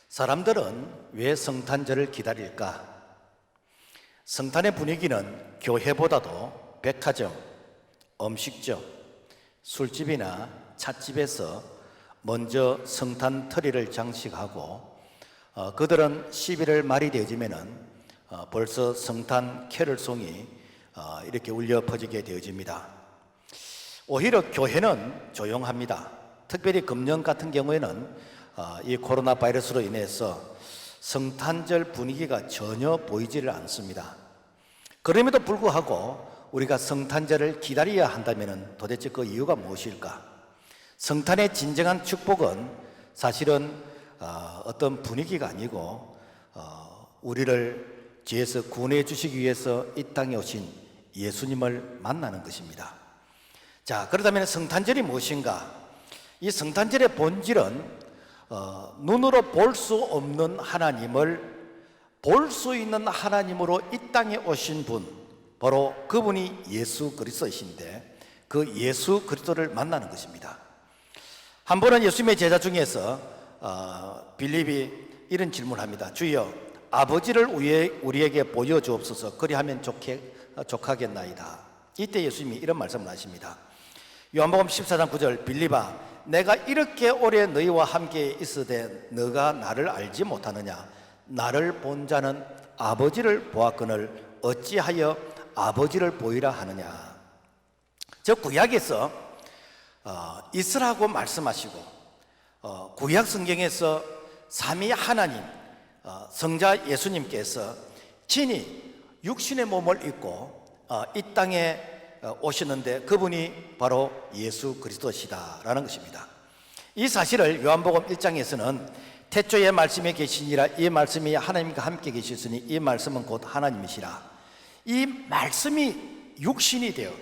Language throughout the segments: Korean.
사람들은 왜 성탄절을 기다릴까? 성탄의 분위기는 교회보다도 백화점, 음식점, 술집이나 찻집에서 먼저 성탄 트리를 장식하고 그들은 11월 말이 되어지면은 벌써 성탄 캐럴송이 이렇게 울려 퍼지게 되어집니다. 오히려 교회는 조용합니다. 특별히 금년 같은 경우에는 이 코로나 바이러스로 인해서 성탄절 분위기가 전혀 보이지를 않습니다. 그럼에도 불구하고 우리가 성탄절을 기다려야 한다면 도대체 그 이유가 무엇일까? 성탄의 진정한 축복은 사실은 어떤 분위기가 아니고 우리를 죄에서 구원해 주시기 위해서 이 땅에 오신 예수님을 만나는 것입니다. 자, 그렇다면 성탄절이 무엇인가? 이 성탄절의 본질은 눈으로 볼 수 없는 하나님을 볼 수 있는 하나님으로 이 땅에 오신 분, 바로 그분이 예수 그리스도이신데 그 예수 그리스도를 만나는 것입니다. 한 번은 예수님의 제자 중에서 빌립이 이런 질문을 합니다. 주여, 아버지를 우리에게 보여주옵소서. 그리하면 족하겠나이다. 이때 예수님이 이런 말씀을 하십니다. 요한복음 14장 9절, 빌립아, 내가 이렇게 오래 너희와 함께 있으되 너가 나를 알지 못하느냐? 나를 본 자는 아버지를 보았거늘 어찌하여 아버지를 보이라 하느냐? 저 구약에서 있으라고 말씀하시고 구약 성경에서 삼위 하나님 성자 예수님께서 친히 육신의 몸을 입고 이 땅에 오시는데 그분이 바로 예수 그리스도시다라는 것입니다. 이 사실을 요한복음 1장에서는 태초에 말씀이 계시니라 이 말씀이 하나님과 함께 계셨으니 이 말씀은 곧 하나님이시라. 이 말씀이 육신이 되어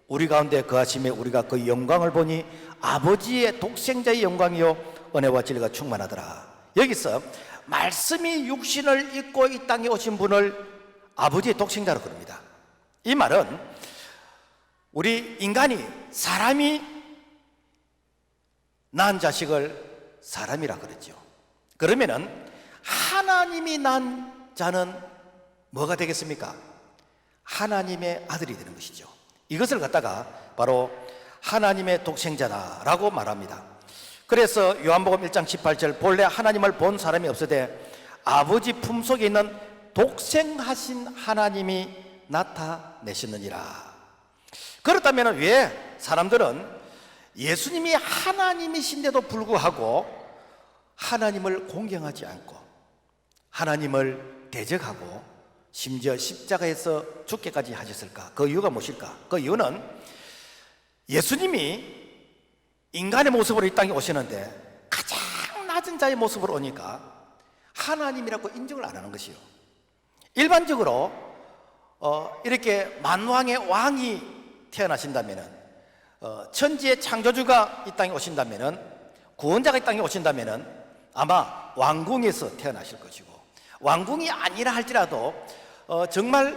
우리 가운데 거하심에 우리가 그 영광을 보니 아버지의 독생자의 영광이요 은혜와 진리가 충만하더라. 여기서 말씀이 육신을 입고 이 땅에 오신 분을 아버지의 독생자로 부릅니다. 이 말은 우리 인간이 사람이 낳은 자식을 사람이라 그랬죠. 그러면은 하나님이 낳은 자는 뭐가 되겠습니까? 하나님의 아들이 되는 것이죠. 이것을 갖다가 바로 하나님의 독생자다라고 말합니다. 그래서 요한복음 1장 18절, 본래 하나님을 본 사람이 없으되 아버지 품속에 있는 독생하신 하나님이 나타내셨느니라. 그렇다면 왜 사람들은 예수님이 하나님이신데도 불구하고 하나님을 공경하지 않고 하나님을 대적하고 심지어 십자가에서 죽게까지 하셨을까? 그 이유가 무엇일까? 그 이유는 예수님이 인간의 모습으로 이 땅에 오시는데 가장 낮은 자의 모습으로 오니까 하나님이라고 인정을 안 하는 것이요. 일반적으로 이렇게 만왕의 왕이 태어나신다면은 천지의 창조주가 이 땅에 오신다면은 구원자가 이 땅에 오신다면은 아마 왕궁에서 태어나실 것이고 왕궁이 아니라 할지라도 정말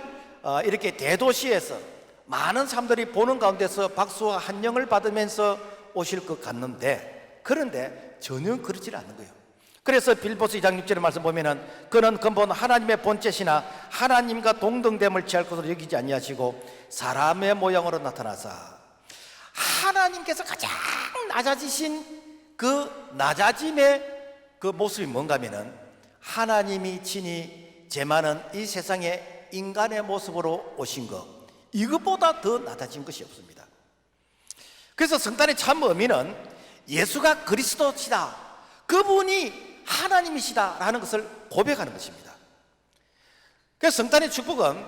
이렇게 대도시에서 많은 사람들이 보는 가운데서 박수와 환영을 받으면서 오실 것 같는데 그런데 전혀 그렇지 않는 거예요. 그래서 빌보스 2장 6절의 말씀 보면은 그는 근본 하나님의 본체시나 하나님과 동등됨을 취할 것으로 여기지 아니하시고 사람의 모양으로 나타나사 하나님께서 가장 낮아지신 그 낮아짐의 그 모습이 뭔가 하면은 하나님이 친히 제만은 이 세상에 인간의 모습으로 오신 것 이것보다 더 낮아진 것이 없습니다. 그래서 성탄의 참 의미는 예수가 그리스도시다, 그분이 하나님이시다라는 것을 고백하는 것입니다. 그래서 성탄의 축복은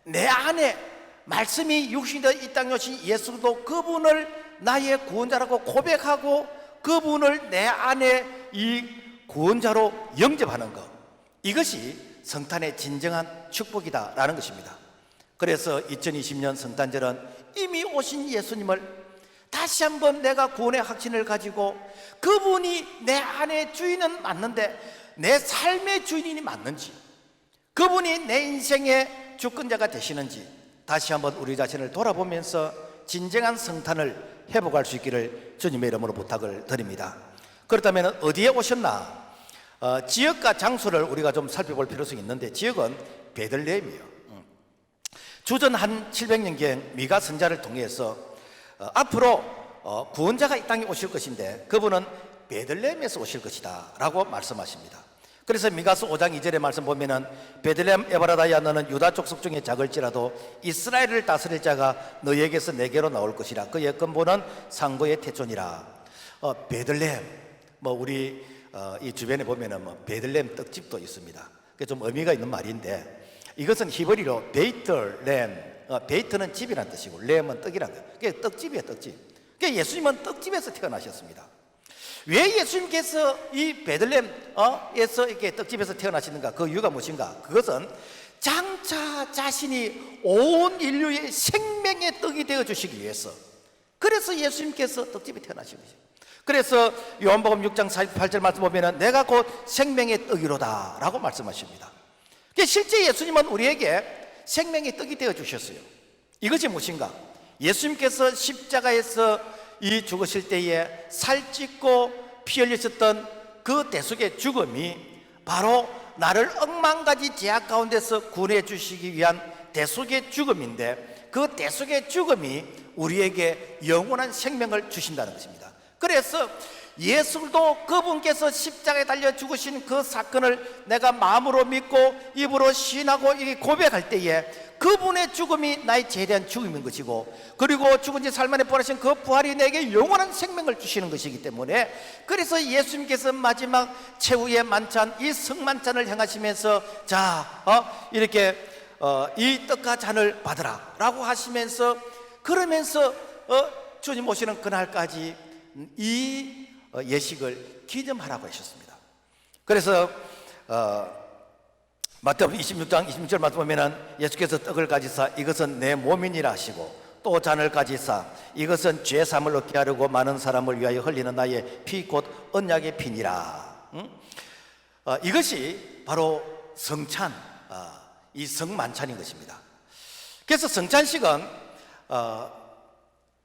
내 안에 말씀이 육신이 되어 이 땅에 오신 예수도 그분을 나의 구원자라고 고백하고 그분을 내 안에 이 구원자로 영접하는 것, 이것이 성탄의 진정한 축복이다라는 것입니다. 그래서 2020년 성탄절은 이미 오신 예수님을 다시 한번 내가 구원의 확신을 가지고 그분이 내 안의 주인은 맞는데 내 삶의 주인이 맞는지, 그분이 내 인생의 주권자가 되시는지 다시 한번 우리 자신을 돌아보면서 진정한 성탄을 회복할 수 있기를 주님의 이름으로 부탁을 드립니다. 그렇다면 어디에 오셨나? 지역과 장소를 우리가 좀 살펴볼 필요성이 있는데, 지역은 베들레헴이에요. 주전 한 700년경 미가 선자를 통해서 앞으로 구원자가 이 땅에 오실 것인데 그분은 베들레헴에서 오실 것이다 라고 말씀하십니다. 그래서 미가서 5장 2절의 말씀 보면은 베들레헴 에바라다야 너는 유다 족속 중에 작을지라도 이스라엘을 다스릴 자가 너에게서 내게로 나올 것이라. 그의 근본은 상고의 태촌이라. 베들레헴, 뭐 우리 이 주변에 보면은 뭐 베들레헴 떡집도 있습니다. 그게 좀 의미가 있는 말인데, 이것은 히브리로 베이틀렘, 베이트는 집이란 뜻이고 렘은 떡이란 거예요. 그게 떡집이에요, 떡집. 그러니까 예수님은 떡집에서 태어나셨습니다. 왜 예수님께서 이 베들렘에서 이렇게 떡집에서 태어나시는가? 그 이유가 무엇인가? 그것은 장차 자신이 온 인류의 생명의 떡이 되어 주시기 위해서, 그래서 예수님께서 떡집에 태어나신 거죠. 그래서 요한복음 6장 48절 말씀 보면은 내가 곧 생명의 떡이로다 라고 말씀하십니다. 실제 예수님은 우리에게 생명의 떡이 되어 주셨어요. 이것이 무엇인가? 예수님께서 십자가에서 이 죽으실 때에 살찢고 피 흘리셨던 그 대속의 죽음이 바로 나를 억만가지 죄악 가운데서 구원해 주시기 위한 대속의 죽음인데, 그 대속의 죽음이 우리에게 영원한 생명을 주신다는 것입니다. 그래서 예수도 그분께서 십자가에 달려 죽으신 그 사건을 내가 마음으로 믿고 입으로 시인하고 고백할 때에 그분의 죽음이 나의 죄에 대한 죽음인 것이고, 그리고 죽은 지 살만에 부활하신 그 부활이 내게 영원한 생명을 주시는 것이기 때문에, 그래서 예수님께서 마지막 최후의 만찬, 이 성만찬을 행하시면서 자 이렇게 이 떡과 잔을 받으라 라고 하시면서, 그러면서 주님 오시는 그날까지 이 예식을 기념하라고 하셨습니다. 그래서 마태복음 26장 26절 말씀 보면은 예수께서 떡을 가지사 이것은 내 몸이니라 하시고, 또 잔을 가지사 이것은 죄 사함을 얻게 하려고 많은 사람을 위하여 흘리는 나의 피 곧 언약의 피니라. 이것이 바로 성찬, 이 성만찬인 것입니다. 그래서 성찬식은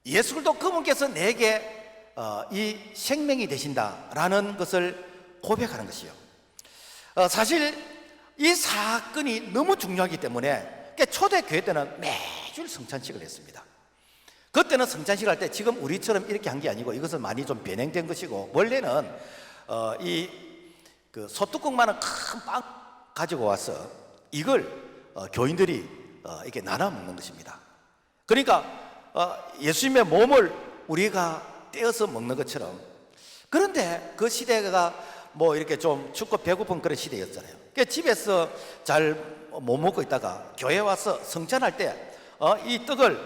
예수 그리스도 그분께서 내게 이 생명이 되신다라는 것을 고백하는 것이요. 사실 이 사건이 너무 중요하기 때문에 초대교회 때는 매주 성찬식을 했습니다. 그때는 성찬식을 할 때 지금 우리처럼 이렇게 한 게 아니고, 이것은 많이 좀 변형된 것이고, 원래는 이 그 소뚜껑만한 큰 빵 가지고 와서 이걸 교인들이 이렇게 나눠 먹는 것입니다. 그러니까 예수님의 몸을 우리가 떼어서 먹는 것처럼. 그런데 그 시대가 뭐 이렇게 좀 춥고 배고픈 그런 시대였잖아요. 그러니까 집에서 잘 못 먹고 있다가 교회 와서 성찬할 때 이 떡을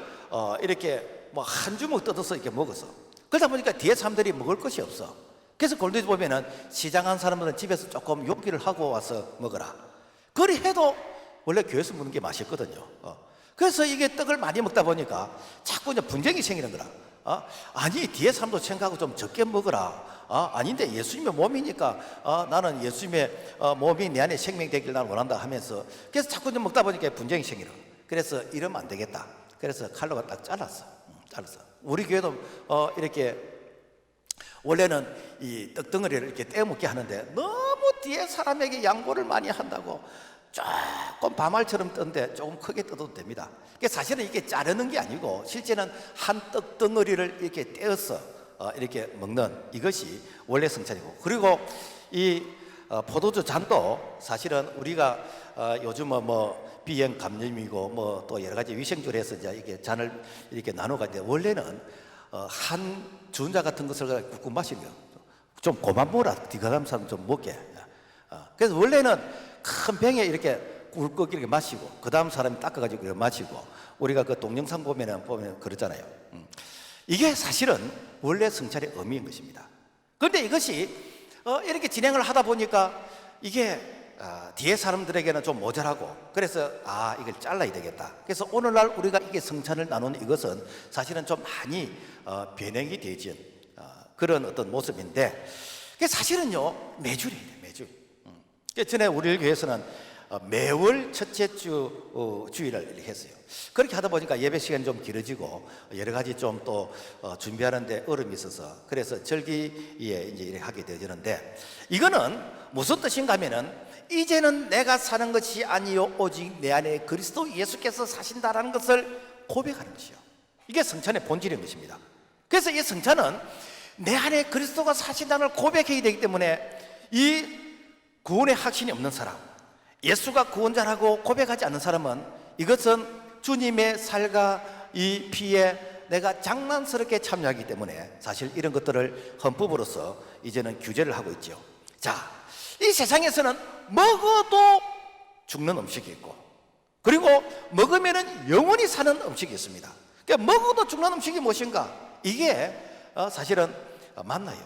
이렇게 뭐 한 주먹 뜯어서 이렇게 먹었어. 그러다 보니까 뒤에 사람들이 먹을 것이 없어. 그래서 골드에서 보면은 시장 한 사람들은 집에서 조금 요기를 하고 와서 먹어라. 그리 해도 원래 교회에서 먹는 게 맛있거든요. 그래서 이게 떡을 많이 먹다 보니까 자꾸 이제 분쟁이 생기는 거라. 아니 뒤에 사람도 생각하고 좀 적게 먹어라. 아닌데 예수님의 몸이니까 나는 예수님의 몸이 내 안에 생명 되길 나는 원한다 하면서, 그래서 자꾸 좀 먹다 보니까 분쟁이 생기는 거야. 그래서 이러면 안 되겠다. 그래서 칼로가 딱 잘랐어. 우리 교회도 이렇게 원래는 이 떡덩어리를 이렇게 떼먹게 하는데 너무 뒤에 사람에게 양보를 많이 한다고 조금 밤알처럼 뜬데 조금 크게 떠도 됩니다. 사실은 이게 자르는 게 아니고 실제는 한 떡덩어리를 이렇게 떼어서 이렇게 먹는 이것이 원래 성찬이고, 그리고 이 포도주 잔도 사실은 우리가 요즘은 뭐 비행 감염이고 뭐 또 여러 가지 위생적으로 해서 이제 이게 잔을 이렇게 나눠 가는데, 원래는 한 주전자 같은 것을 꾹꾹 마시는 거예요. 좀 그만 먹어라. 뒤가 다음 사람 좀 먹게. 그래서 원래는 큰 병에 이렇게 꿀꺽 이렇게 마시고 그 다음 사람이 닦아가지고 이렇게 마시고, 우리가 그 동영상 보면 그러잖아요. 이게 사실은 원래 성찬의 의미인 것입니다. 그런데 이것이 이렇게 진행을 하다 보니까 이게 뒤에 사람들에게는 좀 모자라고, 그래서 이걸 잘라야 되겠다. 그래서 오늘날 우리가 이게 성찬을 나누는 이것은 사실은 좀 많이 변형이 되진 그런 어떤 모습인데, 사실은요 매주래요, 매주. 전에 우리 교회에서는 매월 첫째 주 주일을 이렇게 했어요. 그렇게 하다 보니까 예배 시간이 좀 길어지고 여러 가지 좀 또 준비하는데 어려움이 있어서 그래서 절기에 이제 이렇게 하게 되어지는데, 이거는 무슨 뜻인가 하면은 이제는 내가 사는 것이 아니요 오직 내 안에 그리스도 예수께서 사신다라는 것을 고백하는 것이요. 이게 성찬의 본질인 것입니다. 그래서 이 성찬은 내 안에 그리스도가 사신다는 걸 고백해야 되기 때문에 이 구원의 확신이 없는 사람, 예수가 구원자라고 고백하지 않는 사람은 이것은 주님의 살과 이 피에 내가 장난스럽게 참여하기 때문에 사실 이런 것들을 헌법으로서 이제는 규제를 하고 있죠. 자, 이 세상에서는 먹어도 죽는 음식이 있고, 그리고 먹으면 영원히 사는 음식이 있습니다. 그러니까 먹어도 죽는 음식이 무엇인가? 이게 사실은 만나요.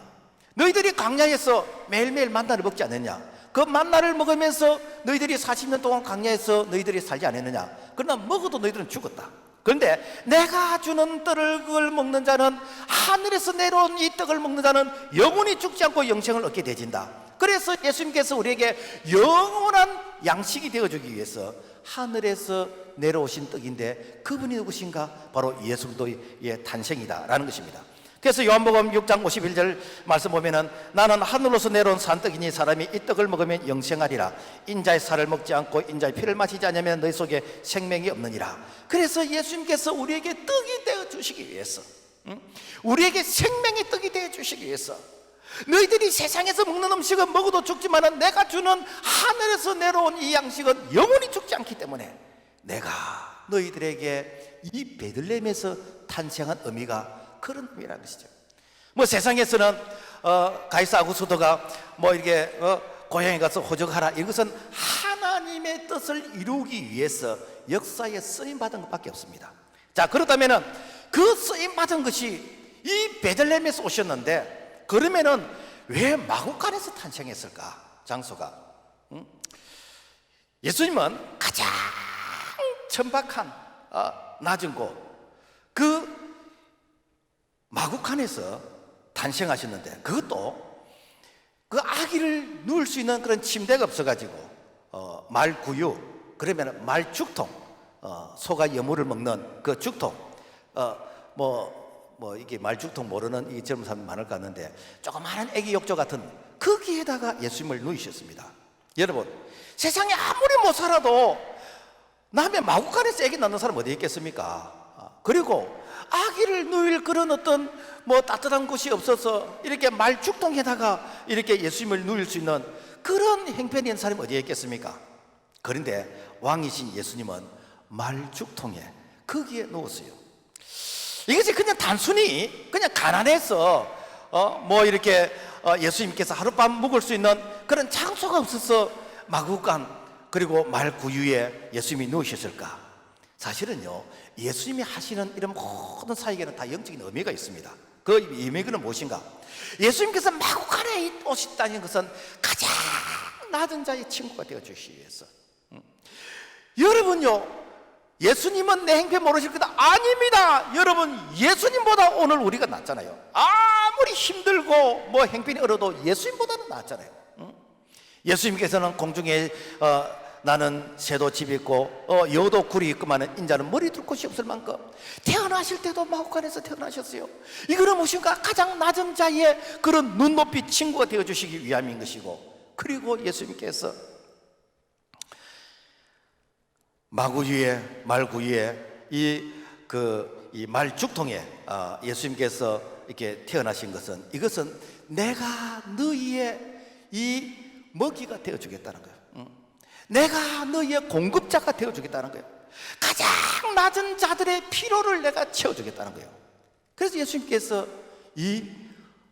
너희들이 광야에서 매일매일 만나를 먹지 않느냐? 그 만나를 먹으면서 너희들이 40년 동안 광야에서 너희들이 살지 않았느냐? 그러나 먹어도 너희들은 죽었다. 그런데 내가 주는 떡을 먹는 자는, 하늘에서 내려온 이 떡을 먹는 자는 영원히 죽지 않고 영생을 얻게 되진다. 그래서 예수님께서 우리에게 영원한 양식이 되어주기 위해서 하늘에서 내려오신 떡인데 그분이 누구신가? 바로 예수 그리스도의 탄생이다라는 것입니다. 그래서 요한복음 6장 51절 말씀 보면은 나는 하늘로서 내려온 산떡이니 사람이 이 떡을 먹으면 영생하리라. 인자의 살을 먹지 않고 인자의 피를 마시지 않으면 너희 속에 생명이 없느니라. 그래서 예수님께서 우리에게 떡이 되어 주시기 위해서, 우리에게 생명의 떡이 되어 주시기 위해서, 너희들이 세상에서 먹는 음식은 먹어도 죽지만 내가 주는 하늘에서 내려온 이 양식은 영원히 죽지 않기 때문에 내가 너희들에게 이 베들레헴에서 탄생한 의미가 그런 의미라는 것이죠. 뭐 세상에서는 가이사 아구스도가 뭐 이렇게 고향에 가서 호적하라, 이것은 하나님의 뜻을 이루기 위해서 역사에 쓰임받은 것밖에 없습니다. 자, 그렇다면은 그 쓰임받은 것이 이 베들레헴에서 오셨는데, 그러면은 왜 마구간에서 탄생했을까? 장소가 예수님은 가장 천박한 낮은 곳, 그 마구간에서 탄생하셨는데, 그것도 그 아기를 누울 수 있는 그런 침대가 없어가지고 말구유, 그러면 말죽통, 소가 여물을 먹는 그 죽통, 뭐 이게 말죽통 모르는 이 젊은 사람 많을 것 같는데 조그마한 애기 욕조 같은 거기에다가 예수님을 누이셨습니다. 여러분, 세상에 아무리 못 살아도 남의 마구간에서 애기 낳는 사람 어디 있겠습니까? 그리고 아기를 누일 그런 어떤 뭐 따뜻한 곳이 없어서 이렇게 말죽통에다가 이렇게 예수님을 누일 수 있는 그런 행편이 있는 사람이 어디에 있겠습니까? 그런데 왕이신 예수님은 말죽통에 거기에 누웠어요. 이것이 그냥 단순히 그냥 가난해서 뭐 이렇게 예수님께서 하룻밤 묵을 수 있는 그런 장소가 없어서 마구간 그리고 말구유에 예수님이 누우셨을까? 사실은요, 예수님이 하시는 이런 모든 사역에는 다 영적인 의미가 있습니다. 그 의미는 무엇인가? 예수님께서 마구간에 오셨다는 것은 가장 낮은 자의 친구가 되어주시기 위해서. 여러분요, 예수님은 내 행편 모르실 거다. 아닙니다. 여러분, 예수님보다 오늘 우리가 낫잖아요. 아무리 힘들고 뭐 행편이 어려도 예수님보다는 낫잖아요. 예수님께서는 공중에 나는 새도 집 있고 여도 굴이 있구만은 인자는 머리 둘 곳이 없을 만큼 태어나실 때도 마구간에서 태어나셨어요. 이거는 무엇인가? 가장 낮은 자의 그런 눈높이 친구가 되어주시기 위함인 것이고, 그리고 예수님께서 말구유에 이 말죽통에 예수님께서 이렇게 태어나신 것은, 이것은 내가 너희의 이 먹이가 되어주겠다는 거예요. 내가 너희의 공급자가 되어주겠다는 거예요. 가장 낮은 자들의 필요를 내가 채워주겠다는 거예요. 그래서 예수님께서 이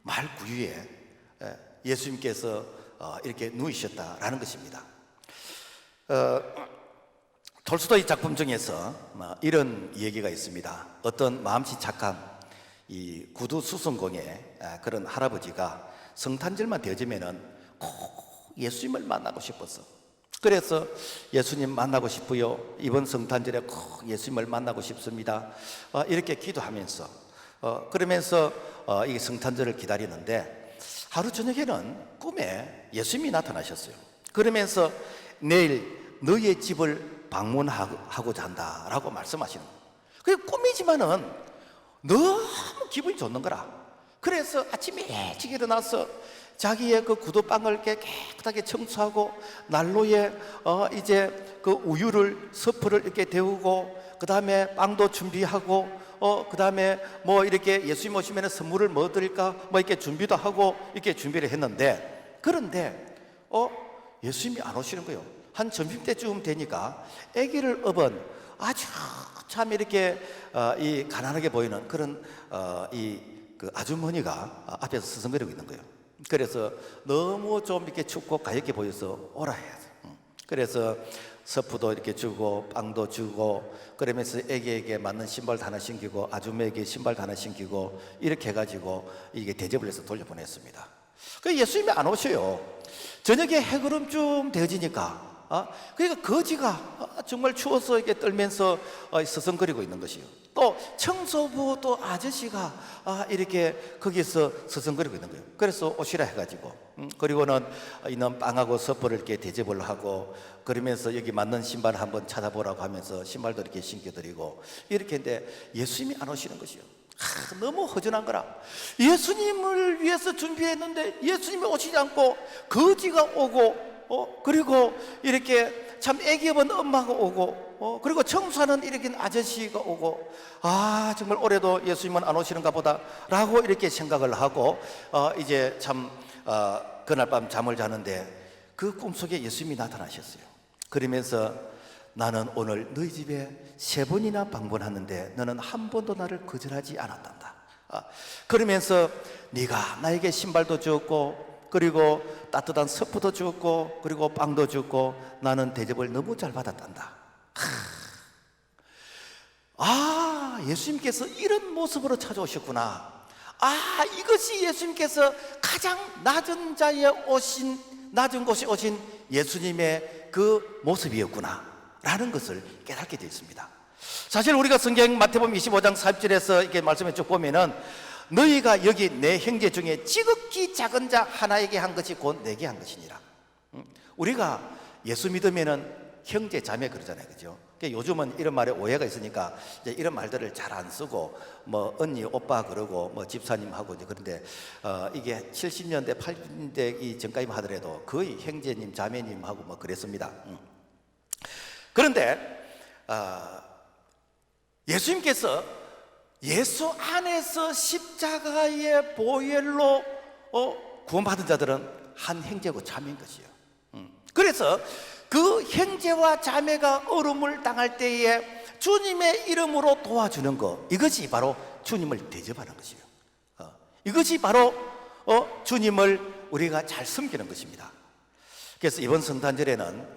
말구유에 예수님께서 이렇게 누이셨다라는 것입니다. 톨스토이 작품 중에서 이런 얘기가 있습니다. 어떤 마음씨 착한 이 구두 수성공의 그런 할아버지가 성탄절만 되어지면은 꼭 예수님을 만나고 싶었어. 그래서 예수님 만나고 싶어요. 이번 성탄절에 꼭 예수님을 만나고 싶습니다. 이렇게 기도하면서 그러면서 이 성탄절을 기다리는데, 하루 저녁에는 꿈에 예수님이 나타나셨어요. 그러면서 내일 너희의 집을 방문하고자 한다라고 말씀하시는 거예요. 그게 꿈이지만은 너무 기분이 좋는 거라. 그래서 아침에 일찍 일어나서 자기의 그 구두방을 이렇게 깨끗하게 청소하고 난로에 이제 그 우유를 서프를 이렇게 데우고 그 다음에 빵도 준비하고 그 다음에 뭐 이렇게 예수님 오시면 선물을 뭐 드릴까 뭐 이렇게 준비도 하고 이렇게 준비를 했는데, 그런데 예수님이 안 오시는 거예요. 한 점심때쯤 되니까 아기를 업은 아주 참 이렇게 이 가난하게 보이는 그런 그 아주머니가 앞에서 서성거리고 있는 거예요. 그래서 너무 좀 이렇게 춥고 가엾게 보여서 오라 해야죠. 그래서 서프도 이렇게 주고 빵도 주고 그러면서 애기에게 맞는 신발도 하나 신기고 아주머니에게 신발도 하나 신기고 이렇게 해가지고 이게 대접을 해서 돌려보냈습니다. 그 예수님이 안 오셔요. 저녁에 해그름쯤 되어지니까 그러니까 거지가 정말 추워서 이렇게 떨면서 서성거리고 있는 것이요. 또 청소부 또 아저씨가 이렇게 거기서 서성거리고 있는 거예요. 그래서 오시라 해가지고 그리고는 있는 빵하고 서퍼를 이렇게 대접을 하고 그러면서 여기 맞는 신발 한번 찾아보라고 하면서 신발도 이렇게 신겨드리고 이렇게 했는데 예수님이 안 오시는 것이요. 너무 허전한 거라. 예수님을 위해서 준비했는데 예수님이 오시지 않고 거지가 오고 그리고 이렇게 참 애기 업은 엄마가 오고 그리고 청소하는 이렇게 아저씨가 오고 정말 올해도 예수님은 안 오시는가 보다 라고 이렇게 생각을 하고 이제 참 그날 밤 잠을 자는데 그 꿈속에 예수님이 나타나셨어요. 그러면서 나는 오늘 너희 집에 3번이나 방문하는데 너는 한 번도 나를 거절하지 않았단다. 그러면서 네가 나에게 신발도 주었고 그리고 따뜻한 서프도 주었고 그리고 빵도 주었고 나는 대접을 너무 잘 받았단다. 예수님께서 이런 모습으로 찾아오셨구나. 이것이 예수님께서 가장 낮은 곳에 오신 예수님의 그 모습이었구나 라는 것을 깨닫게 되어 있습니다. 사실 우리가 성경 마태복음 25장 40절에서 이렇게 말씀을 쭉 보면은 너희가 여기 내 형제 중에 지극히 작은 자 하나에게 한 것이 곧 내게 한 것이니라. 우리가 예수 믿으면은 형제 자매 그러잖아요, 그죠? 요즘은 이런 말에 오해가 있으니까 이제 이런 말들을 잘 안 쓰고 뭐 언니, 오빠 그러고 뭐 집사님하고 이제 그런데 이게 70년대, 80년대 이 전까지만 하더라도 거의 형제님, 자매님하고 뭐 그랬습니다. 그런데 예수님께서 예수 안에서 십자가의 보혈로 구원받은 자들은 한 형제고 자매인 것이요. 그래서 그 형제와 자매가 어려움을 당할 때에 주님의 이름으로 도와주는 것, 이것이 바로 주님을 대접하는 것이요. 이것이 바로 주님을 우리가 잘 섬기는 것입니다. 그래서 이번 성탄절에는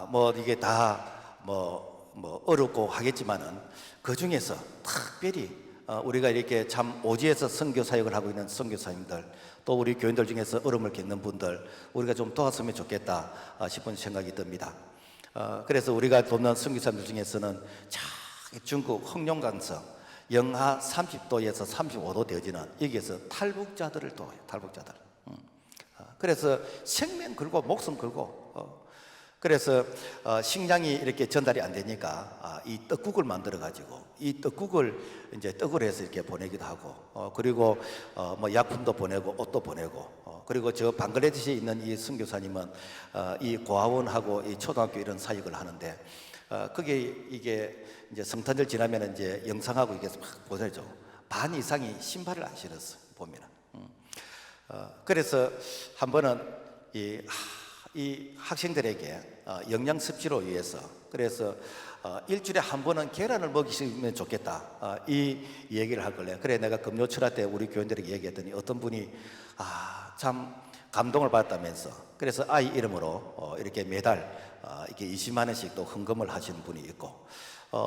뭐 이게 다 뭐 어렵고 하겠지만은 그 중에서 특별히 우리가 이렇게 참 오지에서 선교 사역을 하고 있는 선교사님들 또 우리 교인들 중에서 어려움을 겪는 분들 우리가 좀 도왔으면 좋겠다 싶은 생각이 듭니다. 그래서 우리가 돕는 선교사님들 중에서는 중국 홍룡강성 영하 30도에서 35도 되어지는 여기에서 탈북자들을 도와요. 탈북자들. 그래서 생명 걸고 목숨 걸고 그래서 식량이 이렇게 전달이 안 되니까 이 떡국을 만들어 가지고 이 떡국을 이제 떡을 해서 이렇게 보내기도 하고 그리고 뭐 약품도 보내고 옷도 보내고 그리고 저 방글라데시에 있는 이 선교사님은 이 고아원하고 이 초등학교 이런 사역을 하는데 그게 이게 이제 성탄절 지나면 이제 영상하고 이게 막 보여줘. 반 이상이 신발을 안 신었어 보면은. 그래서 한 번은 이 학생들에게 영양 섭취로 위해서 그래서 일주일에 한 번은 계란을 먹이시면 좋겠다 이 얘기를 하길래 그래 내가 금요철화 때 우리 교인들에게 얘기했더니 어떤 분이 참 감동을 받았다면서 그래서 아이 이름으로 이렇게 매달 이렇게 20만 원씩 또 헌금을 하시는 분이 있고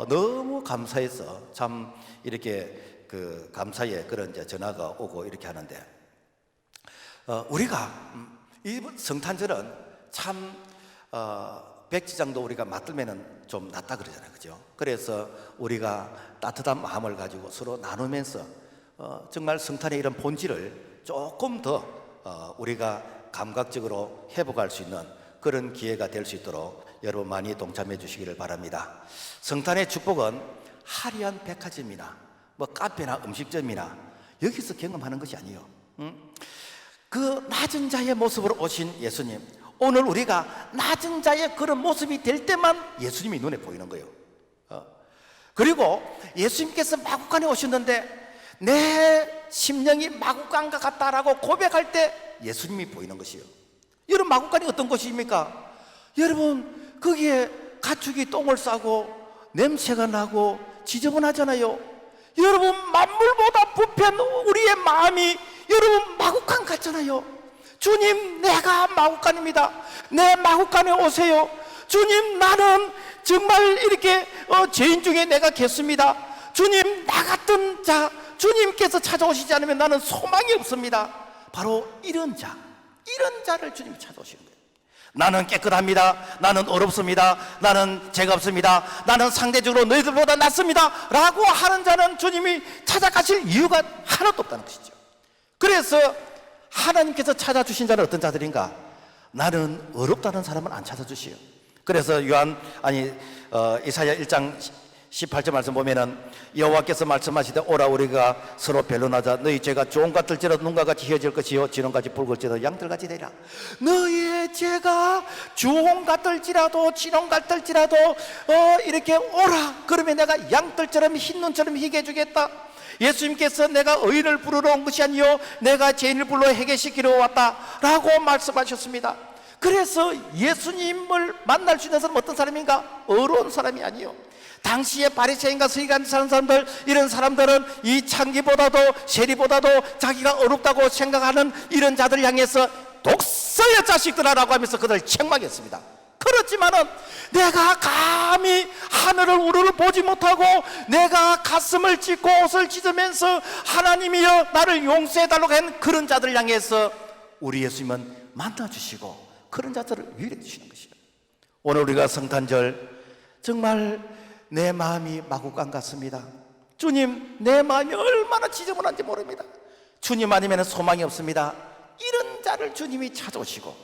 너무 감사해서 참 이렇게 그 감사의 그런 이제 전화가 오고 이렇게 하는데 우리가 이 성탄절은 참 백지장도 우리가 맞들면은 좀 낫다 그러잖아요, 그죠? 그래서 우리가 따뜻한 마음을 가지고 서로 나누면서 정말 성탄의 이런 본질을 조금 더 우리가 감각적으로 회복할 수 있는 그런 기회가 될 수 있도록 여러분 많이 동참해 주시기를 바랍니다. 성탄의 축복은 화려한 백화점이나 뭐 카페나 음식점이나 여기서 경험하는 것이 아니에요. 그 낮은 자의 모습으로 오신 예수님, 오늘 우리가 낮은 자의 그런 모습이 될 때만 예수님이 눈에 보이는 거예요. 그리고 예수님께서 마구간에 오셨는데 내 심령이 마구간과 같다라고 고백할 때 예수님이 보이는 것이요. 여러분, 마구간이 어떤 곳입니까? 여러분, 거기에 가축이 똥을 싸고 냄새가 나고 지저분하잖아요. 여러분, 만물보다 부패한 우리의 마음이 여러분 마구간 같잖아요. 주님, 내가 마구간입니다. 내 마구간에 오세요. 주님, 나는 정말 이렇게 죄인 중에 내가 겠습니다. 주님, 나 같은 자 주님께서 찾아오시지 않으면 나는 소망이 없습니다. 바로 이런 자를 주님이 찾아오시는 거예요. 나는 깨끗합니다. 나는 어렵습니다. 나는 죄가 없습니다. 나는 상대적으로 너희들보다 낫습니다 라고 하는 자는 주님이 찾아가실 이유가 하나도 없다는 것이죠. 그래서 하나님께서 찾아주신 자는 어떤 자들인가? 나는 어렵다는 사람은 안 찾아주시요. 그래서 이사야 1장 18절 말씀 보면은 여호와께서 말씀하시되 오라 우리가 서로 변론하자. 너희 죄가 좋은 같을지라도 눈과 같이 희어질 것이요 진홍같이 붉을지라도 양털같이 되리라. 너희의 죄가 좋은 같을지라도 진홍 같을지라도 이렇게 오라. 그러면 내가 양털처럼 흰 눈처럼 희게 해주겠다. 예수님께서 내가 의인을 부르러 온 것이 아니요 내가 죄인을 불러 회개시키러 왔다 라고 말씀하셨습니다. 그래서 예수님을 만날 수 있는 사람은 어떤 사람인가? 어려운 사람이 아니요, 당시에 바리새인과 서기관 사는 사람들, 이런 사람들은 이 창기보다도 세리보다도 자기가 어렵다고 생각하는 이런 자들 향해서 독서의 자식들아라고 하면서 그들을 책망했습니다. 그렇지만은 내가 감히 하늘을 우르르 보지 못하고 내가 가슴을 찢고 옷을 찢으면서 하나님이여 나를 용서해달라고 한 그런 자들 향해서 우리 예수님은 만나주시고 그런 자들을 위로해 주시는 것이에요. 오늘 우리가 성탄절 정말 내 마음이 마구간 같습니다. 주님, 내 마음이 얼마나 지저분한지 모릅니다. 주님 아니면 소망이 없습니다. 이런 자를 주님이 찾아오시고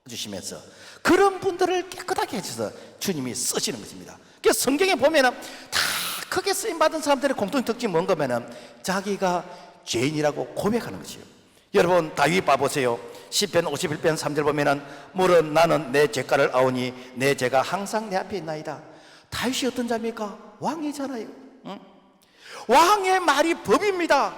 주시면서 그런 분들을 깨끗하게 해주셔서 주님이 쓰시는 것입니다. 그래서 성경에 보면은 다 크게 쓰임받은 사람들의 공통 특징이 뭔가 하면은 자기가 죄인이라고 고백하는 것이에요. 여러분, 다윗 봐보세요. 시편 51편 3절 보면은 물은 나는 내 죄가를 아오니 내 죄가 항상 내 앞에 있나이다. 다윗이 어떤 자입니까? 왕이잖아요. 왕의 말이 법입니다.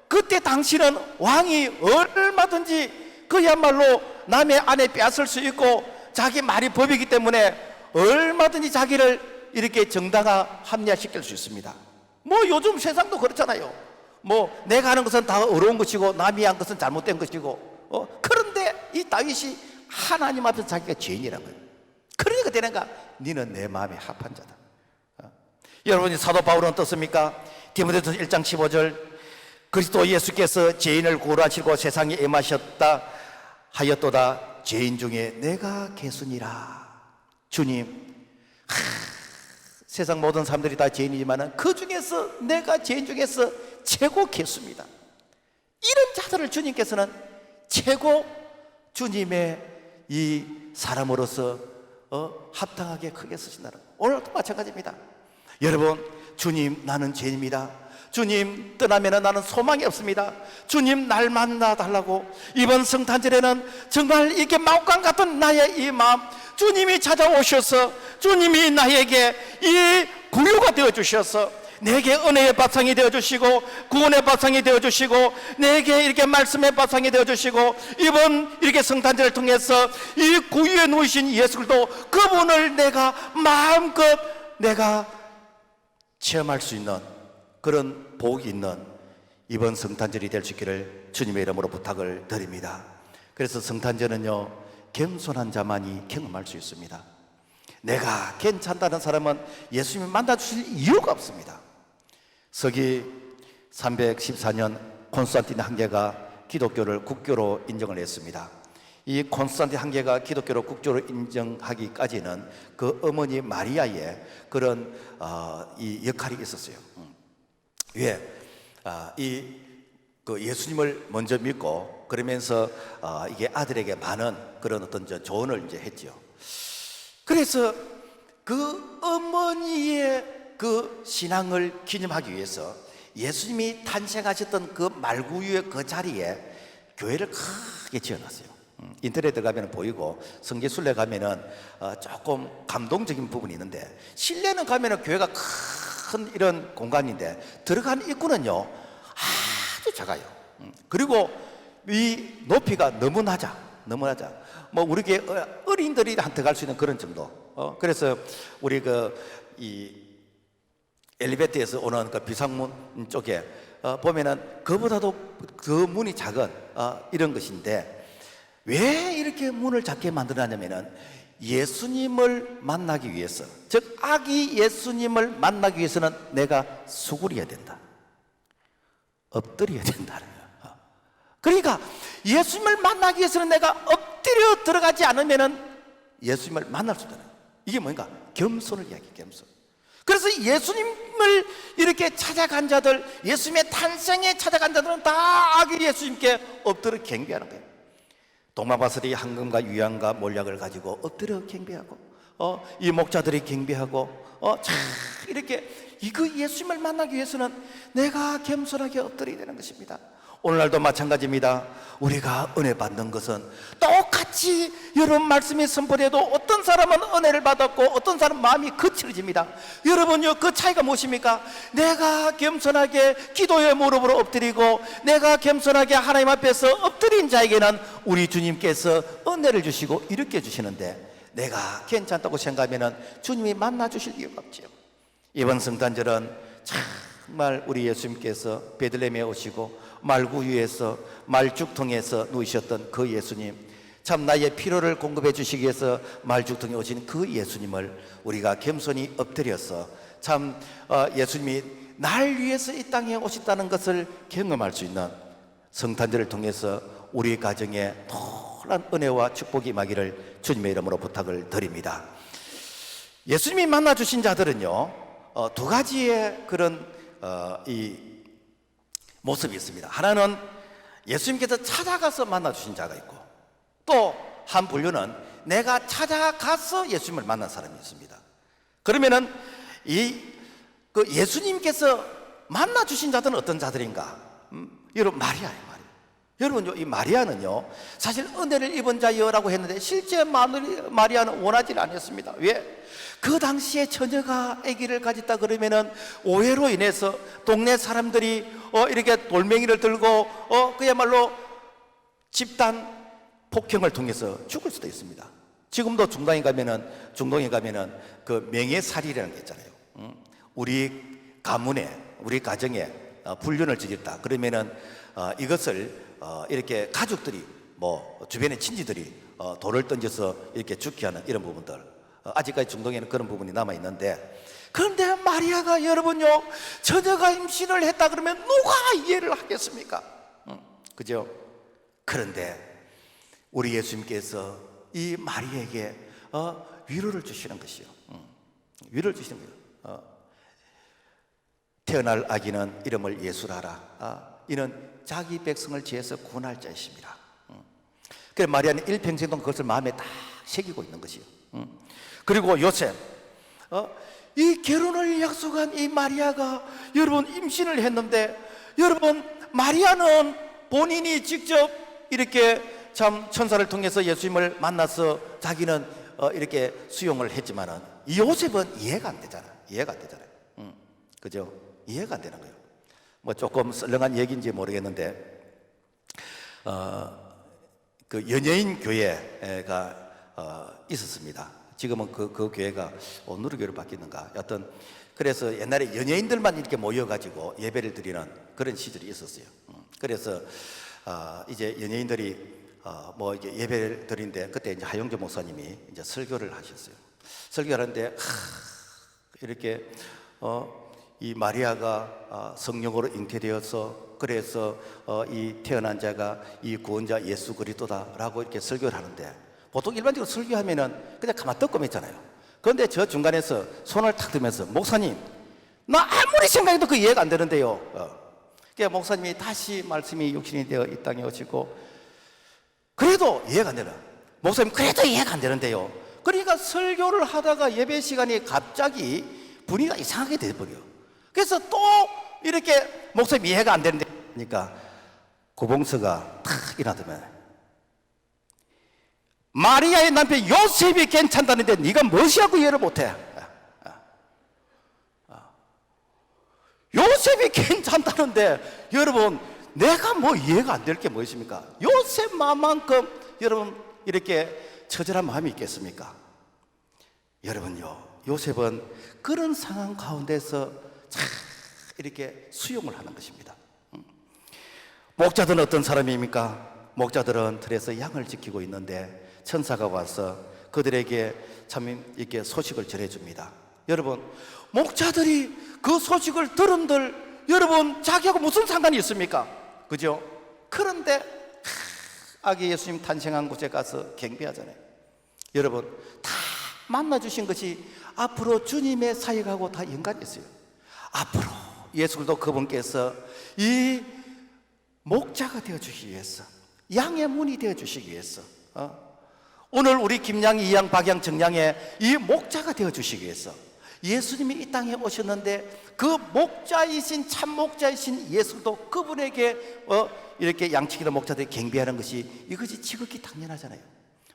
그때 당시는 왕이 얼마든지 그야말로 남의 아내 빼앗을 수 있고 자기 말이 법이기 때문에 얼마든지 자기를 이렇게 정당화 합리화시킬 수 있습니다. 뭐 요즘 세상도 그렇잖아요. 뭐 내가 하는 것은 다 어려운 것이고 남이 한 것은 잘못된 것이고 그런데 이 다윗이 하나님 앞에서 자기가 죄인이라는 거예요. 그러니까 되는가? 너는 내 마음에 합한 자다. 여러분이 사도 바울은 어떻습니까? 디모데전서 1장 15절 그리스도 예수께서 죄인을 구원하시고 세상에 임하셨다 하였도다. 죄인 중에 내가 개순이라. 주님, 세상 모든 사람들이 다 죄인이지만 그 중에서 내가 죄인 중에서 최고 개수입니다. 이런 자들을 주님께서는 최고 주님의 이 사람으로서 합당하게 크게 쓰신다는, 오늘도 마찬가지입니다. 여러분, 주님, 나는 죄인입니다. 주님, 떠나면 나는 소망이 없습니다. 주님, 날 만나달라고 이번 성탄절에는 정말 이렇게 마음간 같은 나의 이 마음 주님이 찾아오셔서 주님이 나에게 이 구유가 되어주셔서 내게 은혜의 바탕이 되어주시고 구원의 바탕이 되어주시고 내게 이렇게 말씀의 바탕이 되어주시고 이번 이렇게 성탄절을 통해서 이 구유에 누이신 예수 그리스도 그분을 내가 마음껏 내가 체험할 수 있는 그런 복이 있는 이번 성탄절이 될 수 있기를 주님의 이름으로 부탁을 드립니다. 그래서 성탄절은요, 겸손한 자만이 경험할 수 있습니다. 내가 괜찮다는 사람은 예수님이 만나주실 이유가 없습니다. 서기 314년 콘스탄틴 황제가 기독교를 국교로 인정을 했습니다. 이 콘스탄틴 황제가 기독교로 국교로 인정하기까지는 그 어머니 마리아의 그런 이 역할이 있었어요. 왜? 그 예수님을 먼저 믿고 그러면서 이게 아들에게 많은 그런 어떤 조언을 이제 했죠. 그래서 그 어머니의 그 신앙을 기념하기 위해서 예수님이 탄생하셨던 그 말구유의 그 자리에 교회를 크게 지어놨어요. 인터넷에 들어가면 보이고 성지순례 가면은 조금 감동적인 부분이 있는데, 실내는 가면은 교회가 큰 이런 공간인데 들어간 입구는요 아주 작아요. 그리고 이 높이가 너무 낮아. 뭐 우리 교회 어린이들이 한테 갈 수 있는 그런 정도. 그래서 우리 이 엘리베이터에서 오는 그 비상문 쪽에 보면은 그보다도 더 문이 작은 이런 것인데, 왜 이렇게 문을 작게 만들었냐면은 예수님을 만나기 위해서, 즉 아기 예수님을 만나기 위해서는 내가 수그려야 된다, 엎드려야 된다는 거야. 그러니까 예수님을 만나기 위해서는 내가 엎드려 들어가지 않으면은 예수님을 만날 수 없다는 거야. 이게 뭔가 겸손을 이야기해, 겸손. 그래서 예수님을 이렇게 찾아간 자들, 예수님의 탄생에 찾아간 자들은 다 아기 예수님께 엎드려 경배하는 거예요. 동마바설이 황금과 유향과 몰약을 가지고 엎드려 경배하고, 이 목자들이 경배하고, 자 이렇게 이거 예수님을 만나기 위해서는 내가 겸손하게 엎드려야 되는 것입니다. 오늘날도 마찬가지입니다. 우리가 은혜 받는 것은 똑같이 여러분 말씀이 선포돼도 어떤 사람은 은혜를 받았고 어떤 사람은 마음이 거칠어집니다. 여러분요, 그 차이가 무엇입니까? 내가 겸손하게 기도의 무릎으로 엎드리고 내가 겸손하게 하나님 앞에서 엎드린 자에게는 우리 주님께서 은혜를 주시고 일으켜 주시는데, 내가 괜찮다고 생각하면 주님이 만나 주실 이유가 없지요. 이번 성탄절은 정말 우리 예수님께서 베들레헴에 오시고 말구유에서 말죽통에서 누이셨던 그 예수님, 참 나의 필요를 공급해 주시기 위해서 말죽통에 오신 그 예수님을 우리가 겸손히 엎드려서 참 예수님이 날 위해서 이 땅에 오셨다는 것을 경험할 수 있는 성탄절을 통해서 우리 가정에 놀라운 은혜와 축복이 임하기를 주님의 이름으로 부탁을 드립니다. 예수님이 만나 주신 자들은요, 두 가지의 그런 이 모습이 있습니다. 하나는 예수님께서 찾아가서 만나 주신 자가 있고, 또 한 분류는 내가 찾아가서 예수님을 만난 사람이 있습니다. 그러면은 그 예수님께서 만나 주신 자들은 어떤 자들인가? 여러분, 마리아예요. 여러분요, 이 마리아는요 사실 은혜를 입은 자여라고 했는데 실제 마리아는 원하지 않았습니다. 왜? 그 당시에 처녀가 아기를 가졌다 그러면은 오해로 인해서 동네 사람들이 이렇게 돌멩이를 들고 그야말로 집단 폭행을 통해서 죽을 수도 있습니다. 지금도 중동에 가면은 그 명예살이라는 게 있잖아요. 우리 가문에, 우리 가정에 불륜을 저질렀다 그러면은 이것을 이렇게 가족들이, 뭐 주변의 친지들이 돌을 던져서 이렇게 죽게 하는 이런 부분들, 아직까지 중동에는 그런 부분이 남아 있는데, 그런데 마리아가, 여러분요, 처녀가 임신을 했다 그러면 누가 이해를 하겠습니까? 그죠? 그런데 우리 예수님께서 이 마리아에게 위로를 주시는 것이요. 위로를 주시는 거예요. 태어날 아기는 이름을 예수라라. 이는 자기 백성을 지어서 구원할 자이십니다. 그래서 마리아는 일평생 동안 그것을 마음에 딱 새기고 있는 것이요. 그리고 요셉, 이 결혼을 약속한 이 마리아가 여러분 임신을 했는데, 여러분 마리아는 본인이 직접 이렇게 참 천사를 통해서 예수님을 만나서 자기는 이렇게 수용을 했지만은 이 요셉은 이해가 안 되잖아요. 그죠? 이해가 안 되는 거예요. 뭐 조금 썰렁한 얘기인지 모르겠는데, 그 연예인 교회가 있었습니다. 지금은 그 교회가 누르교회로 바뀌었는가. 여튼 그래서 옛날에 연예인들만 이렇게 모여가지고 예배를 드리는 그런 시절이 있었어요. 그래서 이제 연예인들이 뭐 이제 예배를 드리는데, 그때 이제 하영조 목사님이 이제 설교를 하셨어요. 설교하는데 이렇게 이 마리아가 성령으로 잉태되어서 그래서 이 태어난 자가 이 구원자 예수 그리스도다라고 이렇게 설교를 하는데, 보통 일반적으로 설교하면은 그냥 가만 듣고만 있잖아요. 그런데 저 중간에서 손을 탁 들면서, 목사님, 나 아무리 생각해도 그 이해가 안 되는데요. 그러니까 목사님이 다시 말씀이 육신이 되어 이 땅에 오시고, 그래도 이해가 안 되나? 목사님, 그래도 이해가 안 되는데요. 그러니까 설교를 하다가 예배 시간에 갑자기 분위기가 이상하게 돼버려. 그래서 또 이렇게 목사님 이해가 안 되는데, 그러니까 고봉서가 탁 일어나더면, 마리아의 남편 요셉이 괜찮다는데 네가 무엇이하고 이해를 못해? 요셉이 괜찮다는데, 여러분, 내가 뭐 이해가 안 될 게 뭐 있습니까? 요셉 마음만큼 여러분 이렇게 처절한 마음이 있겠습니까? 여러분요, 요셉은 그런 상황 가운데서 참 이렇게 수용을 하는 것입니다. 목자들은 어떤 사람입니까? 목자들은 들에서 양을 지키고 있는데 천사가 와서 그들에게 참 이렇게 소식을 전해줍니다. 여러분, 목자들이 그 소식을 들은들 여러분 자기하고 무슨 상관이 있습니까? 그죠? 그런데 아기 예수님 탄생한 곳에 가서 경배하잖아요. 여러분, 다 만나주신 것이 앞으로 주님의 사역하고 다 연관이 있어요. 앞으로 예수도 그분께서 이 목자가 되어주시기 위해서, 양의 문이 되어주시기 위해서, 오늘 우리 김양, 이양, 박양, 정양의 이 목자가 되어주시기 위해서 예수님이 이 땅에 오셨는데, 그 목자이신 참 목자이신 예수도 그분에게 이렇게 양치기도 목자들이 경배하는 것이, 이것이 지극히 당연하잖아요.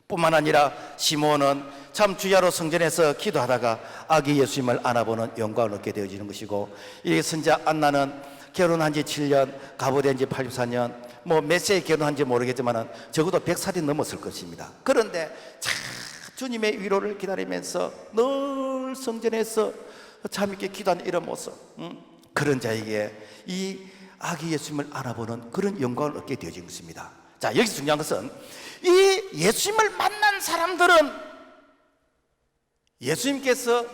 뿐만 아니라 시몬은 참 주야로 성전에서 기도하다가 아기 예수님을 안아보는 영광을 얻게 되어지는 것이고, 이 선자 안나는 결혼한 지 7년, 가보된 지 84년, 뭐 몇 세에 결혼한지 모르겠지만 적어도 100살이 넘었을 것입니다. 그런데 참 주님의 위로를 기다리면서 늘 성전에서 참 이렇게 기도하는 이런 모습, 그런 자에게 이 아기 예수님을 알아보는 그런 영광을 얻게 되어진 것입니다. 자, 여기서 중요한 것은 이 예수님을 만난 사람들은 예수님께서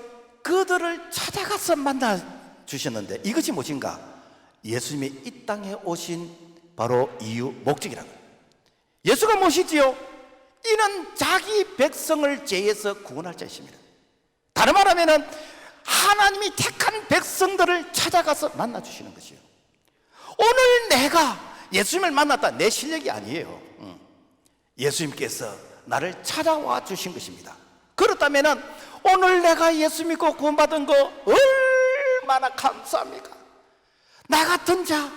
그들을 찾아가서 만나 주셨는데, 이것이 무엇인가? 예수님이 이 땅에 오신 바로 이유, 목적이라는 거예요. 예수가 무엇이지요? 이는 자기 백성을 죄에서 구원할 자이십니다. 다른 말하면 하나님이 택한 백성들을 찾아가서 만나주시는 것이요. 오늘 내가 예수님을 만났다, 내 실력이 아니에요. 예수님께서 나를 찾아와 주신 것입니다. 그렇다면 오늘 내가 예수 믿고 구원받은 거 얼마나 감사합니까? 나 같은 자,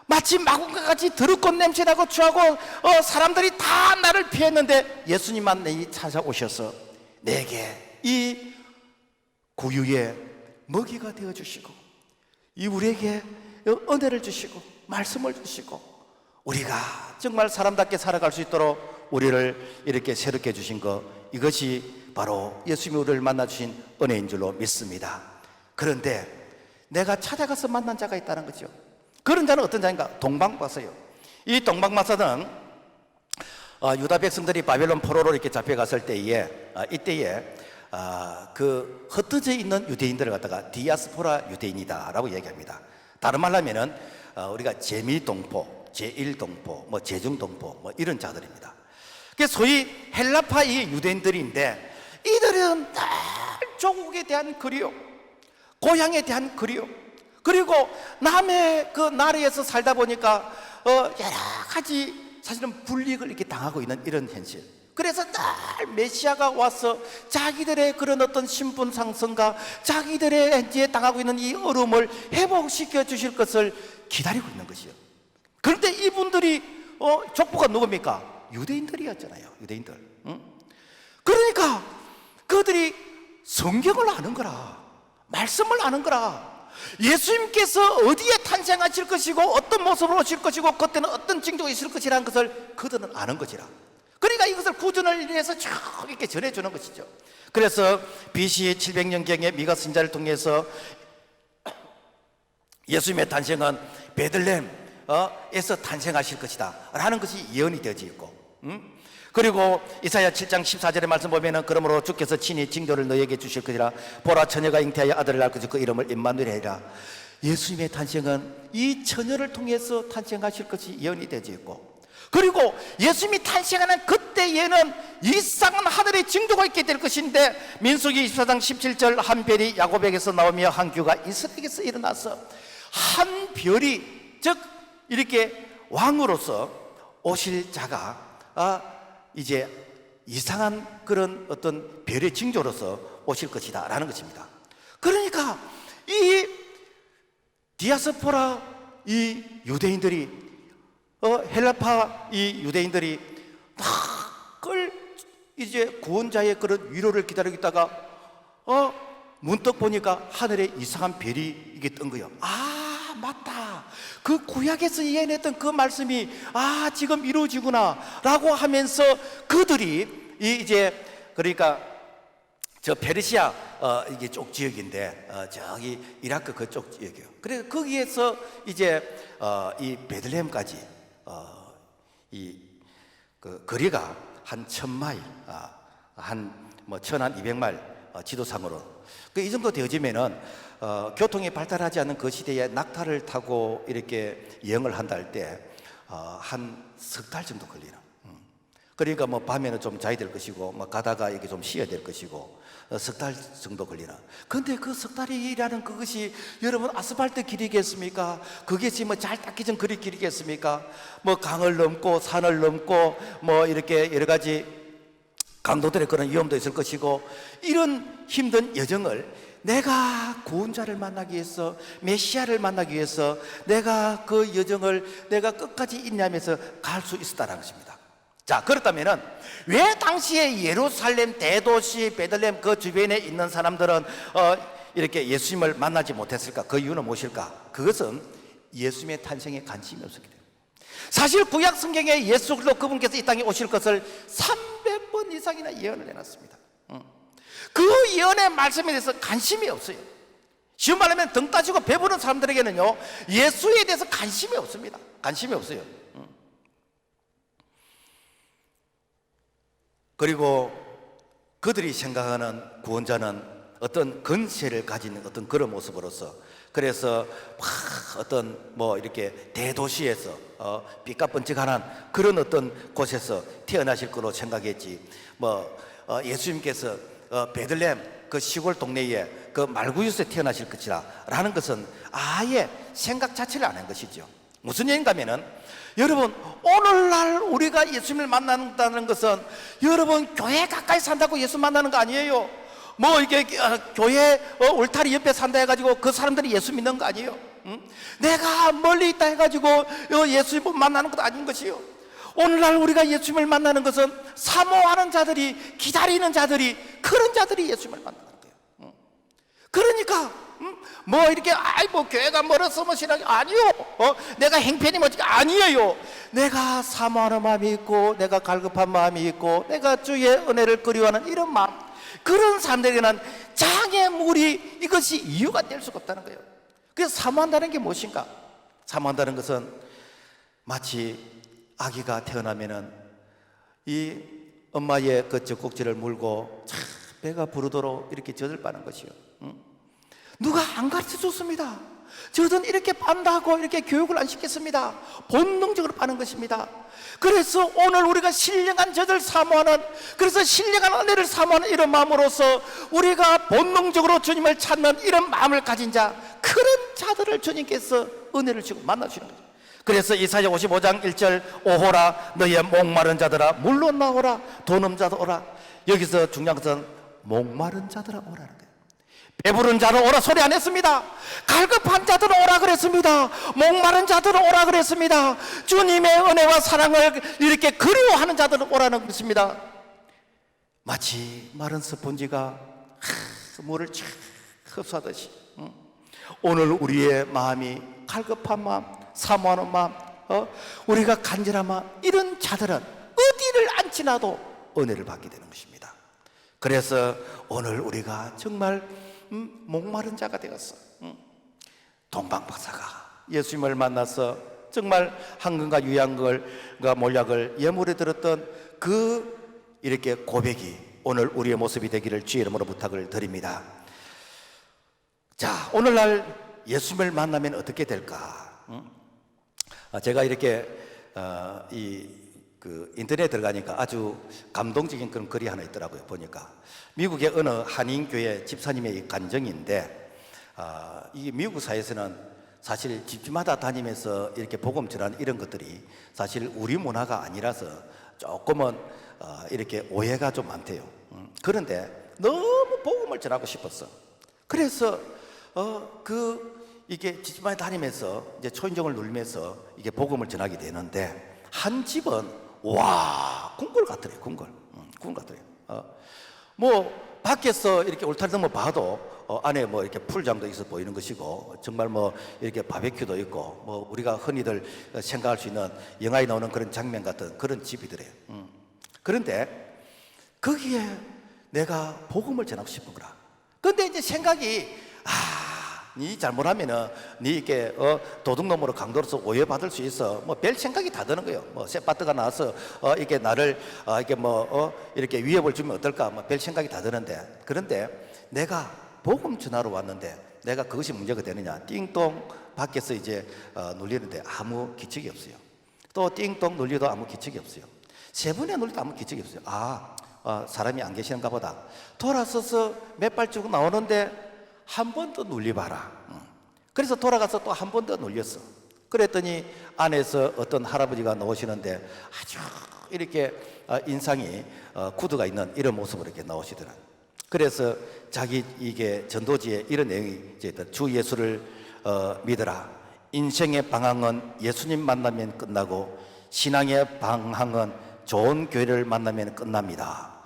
마치 마군과 같이 더럽고 냄새나고 추하고 사람들이 다 나를 피했는데 예수님만 내게 찾아오셔서 내게 이 구유의 먹이가 되어주시고, 이 우리에게 은혜를 주시고 말씀을 주시고, 우리가 정말 사람답게 살아갈 수 있도록 우리를 이렇게 새롭게 해주신 것, 이것이 바로 예수님이 우리를 만나주신 은혜인 줄로 믿습니다. 그런데 내가 찾아가서 만난 자가 있다는 거죠. 그런 자는 어떤 자인가? 동방박사예요. 이 동방박사는 유다 백성들이 바벨론 포로로 이렇게 잡혀갔을 때에, 이때에 그 흩어져 있는 유대인들을 갖다가 디아스포라 유대인이다라고 얘기합니다. 다른 말로 하면은 우리가 제1동포, 제1동포, 뭐 제중동포, 뭐 이런 자들입니다. 그 소위 헬라파 이 유대인들인데, 이들은 늘 조국에 대한 그리움, 고향에 대한 그리움, 그리고 남의 그 나라에서 살다 보니까 여러 가지 사실은 불이익을 이렇게 당하고 있는 이런 현실. 그래서 늘 메시아가 와서 자기들의 그런 어떤 신분 상승과 자기들의 이제 당하고 있는 이 어려움을 회복시켜 주실 것을 기다리고 있는 것이요. 그런데 이분들이 족보가 누굽니까? 유대인들이었잖아요. 유대인들. 그러니까 그들이 성경을 아는 거라, 말씀을 아는 거라, 예수님께서 어디에 탄생하실 것이고 어떤 모습으로 오실 것이고 그때는 어떤 징조가 있을 것이라는 것을 그들은 아는 것이라. 그러니까 이것을 구준을 위해서 쭉 이렇게 전해주는 것이죠. 그래서 BC 700년경에 미가 선자를 통해서 예수님의 탄생은 베들레헴에서 탄생하실 것이다 라는 것이 예언이 되어져 있고, 그리고 이사야 7장 14절의 말씀 보면은 그러므로 주께서 친히 징조를 너에게 주실 것이라, 보라 처녀가 잉태하여 아들을 낳을 것이고 그 이름을 임마누엘이라. 예수님의 탄생은 이 처녀를 통해서 탄생하실 것이 예언이 되어져 있고, 그리고 예수님이 탄생하는 그때에는 이상한 하늘의 징조가 있게 될 것인데, 민수기 24장 17절 한 별이 야곱에게서 나오며 한 규가 이스라엘에게서 일어나서 한 별이, 즉 이렇게 왕으로서 오실 자가 이제 이상한 그런 어떤 별의 징조로서 오실 것이다 라는 것입니다. 그러니까 이 디아스포라 이 유대인들이 헬라파 이 유대인들이 그걸 이제 구원자의 그런 위로를 기다리고 있다가 문득 보니까 하늘에 이상한 별이 이게 뜬 거예요. 아, 맞다. 그 구약에서 예언했던 그 말씀이 지금 이루어지구나 라고 하면서 그들이 이제 그러니까 저 페르시아 이게 쪽 지역인데 저기 이라크 그쪽 지역이에요. 그래서 거기에서 이제 이 베들레헴까지 이 그 거리가 한 1000마일 한뭐 1200마일 지도상으로 이 정도 되어지면은 교통이 발달하지 않는 그 시대에 낙타를 타고 이렇게 여행을 한다 할 때 한 석 달 정도 걸리는. 그러니까 뭐 밤에는 좀 자야 될 것이고 뭐 가다가 이렇게 좀 쉬어야 될 것이고 석 달 정도 걸리나. 근데 그 석 달이라는 그것이 여러분 아스팔트 길이겠습니까? 그것이 뭐 잘 닦이진 그리 길이겠습니까? 뭐 강을 넘고 산을 넘고 뭐 이렇게 여러 가지 강도들의 그런 위험도 있을 것이고 이런 힘든 여정을 내가 구원자를 만나기 위해서 메시아를 만나기 위해서 내가 그 여정을 내가 끝까지 인내하면서 갈 수 있었다는 것입니다. 자, 그렇다면은 왜 당시에 예루살렘 대도시 베들레헴 그 주변에 있는 사람들은 이렇게 예수님을 만나지 못했을까? 그 이유는 무엇일까? 그것은 예수님의 탄생에 관심이 없었기 때문에. 사실 구약 성경에 예수 그리스도 그분께서 이 땅에 오실 것을 300번 이상이나 예언을 해놨습니다. 그 예언의 말씀에 대해서 관심이 없어요. 쉬운 말로 하면 등 따지고 배부른 사람들에게는요 예수에 대해서 관심이 없습니다. 관심이 없어요. 그리고 그들이 생각하는 구원자는 어떤 근세를 가진 어떤 그런 모습으로서 그래서 어떤 뭐 이렇게 대도시에서 빛과 번쩍하는 그런 어떤 곳에서 태어나실 거로 생각했지 뭐 예수님께서 베들레헴 그 시골 동네에 그 말구유에서 태어나실 것이라 라는 것은 아예 생각 자체를 안 한 것이죠. 무슨 얘기인가 하면은 여러분 오늘날 우리가 예수님을 만난다는 것은 여러분 교회 가까이 산다고 예수 만나는 거 아니에요. 뭐 이게 교회 울타리 옆에 산다 해가지고 그 사람들이 예수 믿는 거 아니에요. 내가 멀리 있다 해가지고 예수님을 만나는 것도 아닌 것이요. 오늘날 우리가 예수님을 만나는 것은 사모하는 자들이 기다리는 자들이 그런 자들이 예수님을 만나는 거예요. 그러니까 뭐 이렇게 뭐 교회가 멀어서 뭐 신앙이 아니요. 내가 행편이 뭐지 아니에요. 내가 사모하는 마음이 있고 내가 갈급한 마음이 있고 내가 주의 은혜를 그리워하는 이런 마음 그런 사람들에게는 장애물이 이것이 이유가 될 수가 없다는 거예요. 그래서 사모한다는 게 무엇인가? 사모한다는 것은 마치 아기가 태어나면은 이 엄마의 그 젖꼭지를 물고 참 배가 부르도록 이렇게 젖을 빠는 것이요. 누가 안 가르쳐 줬습니다. 저는 이렇게 빤다고 이렇게 교육을 안 시켰습니다. 본능적으로 빠는 것입니다. 그래서 오늘 우리가 신령한 젖을 사모하는 그래서 신령한 은혜를 사모하는 이런 마음으로서 우리가 본능적으로 주님을 찾는 이런 마음을 가진 자 그런 자들을 주님께서 은혜를 주고 만나주시는 거죠. 그래서 이사야 55장 1절 오호라 너희의 목마른 자들아 물로 나오라 돈 없는 자도 오라. 여기서 중요한 것은 목마른 자들아 오라는 거예요. 배부른 자는 오라 소리 안 했습니다. 갈급한 자들은 오라 그랬습니다. 목마른 자들은 오라 그랬습니다. 주님의 은혜와 사랑을 이렇게 그리워하는 자들은 오라는 것입니다. 마치 마른 스펀지가 물을 쫙 흡수하듯이 오늘 우리의 마음이 갈급한 마음 사모하는 마음 우리가 간절한 마음 이런 자들은 어디를 안 지나도 은혜를 받게 되는 것입니다. 그래서 오늘 우리가 정말 목마른 자가 되었어. 동방 박사가 예수님을 만나서 정말 황금과 유향과 몰약을 예물에 들었던 그 이렇게 고백이 오늘 우리의 모습이 되기를 주의 이름으로 부탁을 드립니다. 자, 오늘날 예수님을 만나면 어떻게 될까? 제가 이렇게 그 인터넷에 들어가니까 아주 감동적인 그런 글이 하나 있더라고요. 보니까 미국의 어느 한인교회 집사님의 간증인데 이 미국 사회에서는 사실 집집마다 다니면서 이렇게 복음 전하는 이런 것들이 사실 우리 문화가 아니라서 조금은 이렇게 오해가 좀 많대요. 그런데 너무 복음을 전하고 싶었어. 그래서 이게 지지만에 다니면서 이제 초인종을 누르면서 이게 복음을 전하게 되는데, 한 집은 와 궁궐 같더래요. 궁궐 같더래요. 뭐 밖에서 이렇게 울타리등을 봐도 안에 뭐 이렇게 풀장도 있어 보이는 것이고, 정말 뭐 이렇게 바베큐도 있고, 뭐 우리가 흔히들 생각할 수 있는 영화에 나오는 그런 장면 같은 그런 집이더래요. 그런데 거기에 내가 복음을 전하고 싶은 거라. 근데 이제 생각이, 니 잘못하면은 니 이렇게 도둑놈으로 강도로서 오해받을 수 있어. 뭐 별 생각이 다 드는 거예요. 뭐 쇠바트가 나와서 이게 나를 이렇게 이렇게 위협을 주면 어떨까? 뭐 별 생각이 다 드는데, 그런데 내가 복음 전하러 왔는데 내가 그것이 문제가 되느냐? 띵동 밖에서 이제 눌리는데 아무 기척이 없어요. 또 띵동 눌려도 아무 기척이 없어요. 세 번에 눌려도 아무 기척이 없어요. 사람이 안 계시는가 보다. 돌아서서 몇 발자국 나오는데 한 번 더 눌려봐라. 그래서 돌아가서 또 한 번 더 눌렸어. 그랬더니 안에서 어떤 할아버지가 나오시는데 아주 이렇게 인상이 구두가 있는 이런 모습으로 이렇게 나오시더라. 그래서 자기 이게 전도지에 이런 내용이 이제 있다. 주 예수를 믿어라. 인생의 방향은 예수님 만나면 끝나고 신앙의 방향은 좋은 교회를 만나면 끝납니다.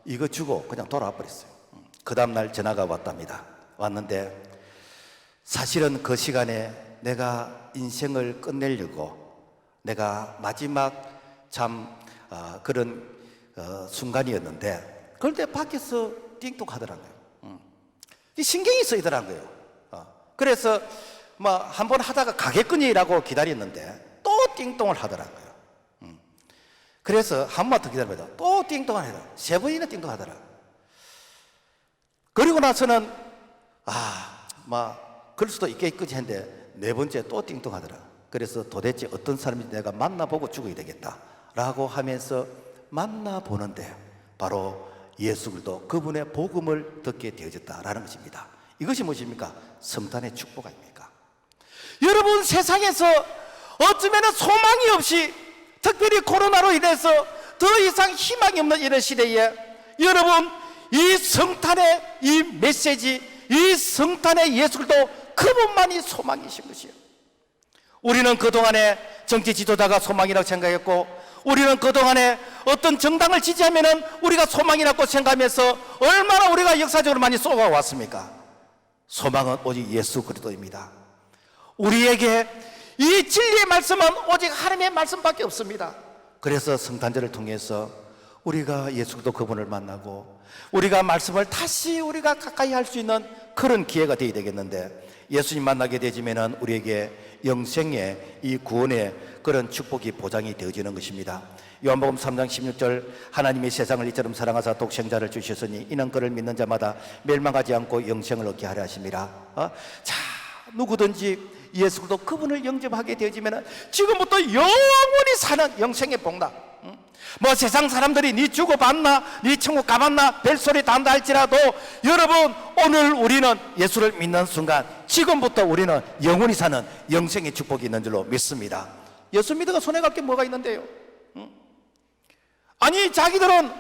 이거 주고 그냥 돌아와 버렸어요. 그 다음날 전화가 왔답니다. 왔는데 사실은 그 시간에 내가 인생을 끝내려고 내가 마지막 참 그런 순간이었는데, 그런데 밖에서 띵동하더라고요. 신경이 쓰이더라고요. 그래서 한 번 하다가 가겠거니라고 기다렸는데 또 띵동을 하더라고요. 그래서 한 번 더 기다려보다 또 띵동을 해라. 세 번이나 띵동하더라. 그리고 나서는 그럴 수도 있겠지 했는데 네 번째 또 띵동하더라. 그래서 도대체 어떤 사람인지 내가 만나보고 죽어야 되겠다라고 하면서 만나보는데 바로 예수 그리스도 그분의 복음을 듣게 되어졌다라는 것입니다. 이것이 무엇입니까? 성탄의 축복 아닙니까? 여러분, 세상에서 어쩌면 소망이 없이, 특별히 코로나로 인해서 더 이상 희망이 없는 이런 시대에 여러분, 이 성탄의 이 메시지, 이 성탄의 예수 그리스도 그분만이 소망이신 것이에요. 우리는 그동안에 정치 지도자가 소망이라고 생각했고, 우리는 그동안에 어떤 정당을 지지하면은 우리가 소망이라고 생각하면서 얼마나 우리가 역사적으로 많이 쏘아왔습니까? 소망은 오직 예수 그리스도입니다. 우리에게 이 진리의 말씀은 오직 하나님의 말씀밖에 없습니다. 그래서 성탄절을 통해서 우리가 예수 그리스도 그분을 만나고 우리가 말씀을 다시 우리가 가까이 할 수 있는 그런 기회가 되어야 되겠는데, 예수님 만나게 되지면은 우리에게 영생의 이 구원의 그런 축복이 보장이 되어지는 것입니다. 요한복음 3장 16절, 하나님이 세상을 이처럼 사랑하사 독생자를 주셨으니 이는 그를 믿는 자마다 멸망하지 않고 영생을 얻게 하려 하심이라. 자, 누구든지 예수 그리스도 그분을 영접하게 되어지면 지금부터 영원히 사는 영생의 복락. 세상 사람들이 니 죽어봤나, 니 천국 가봤나 별소리 다 한다 할지라도, 여러분, 오늘 우리는 예수를 믿는 순간 지금부터 우리는 영원히 사는 영생의 축복이 있는 줄로 믿습니다. 예수 믿어가 손해갈 게 뭐가 있는데요? 아니, 자기들은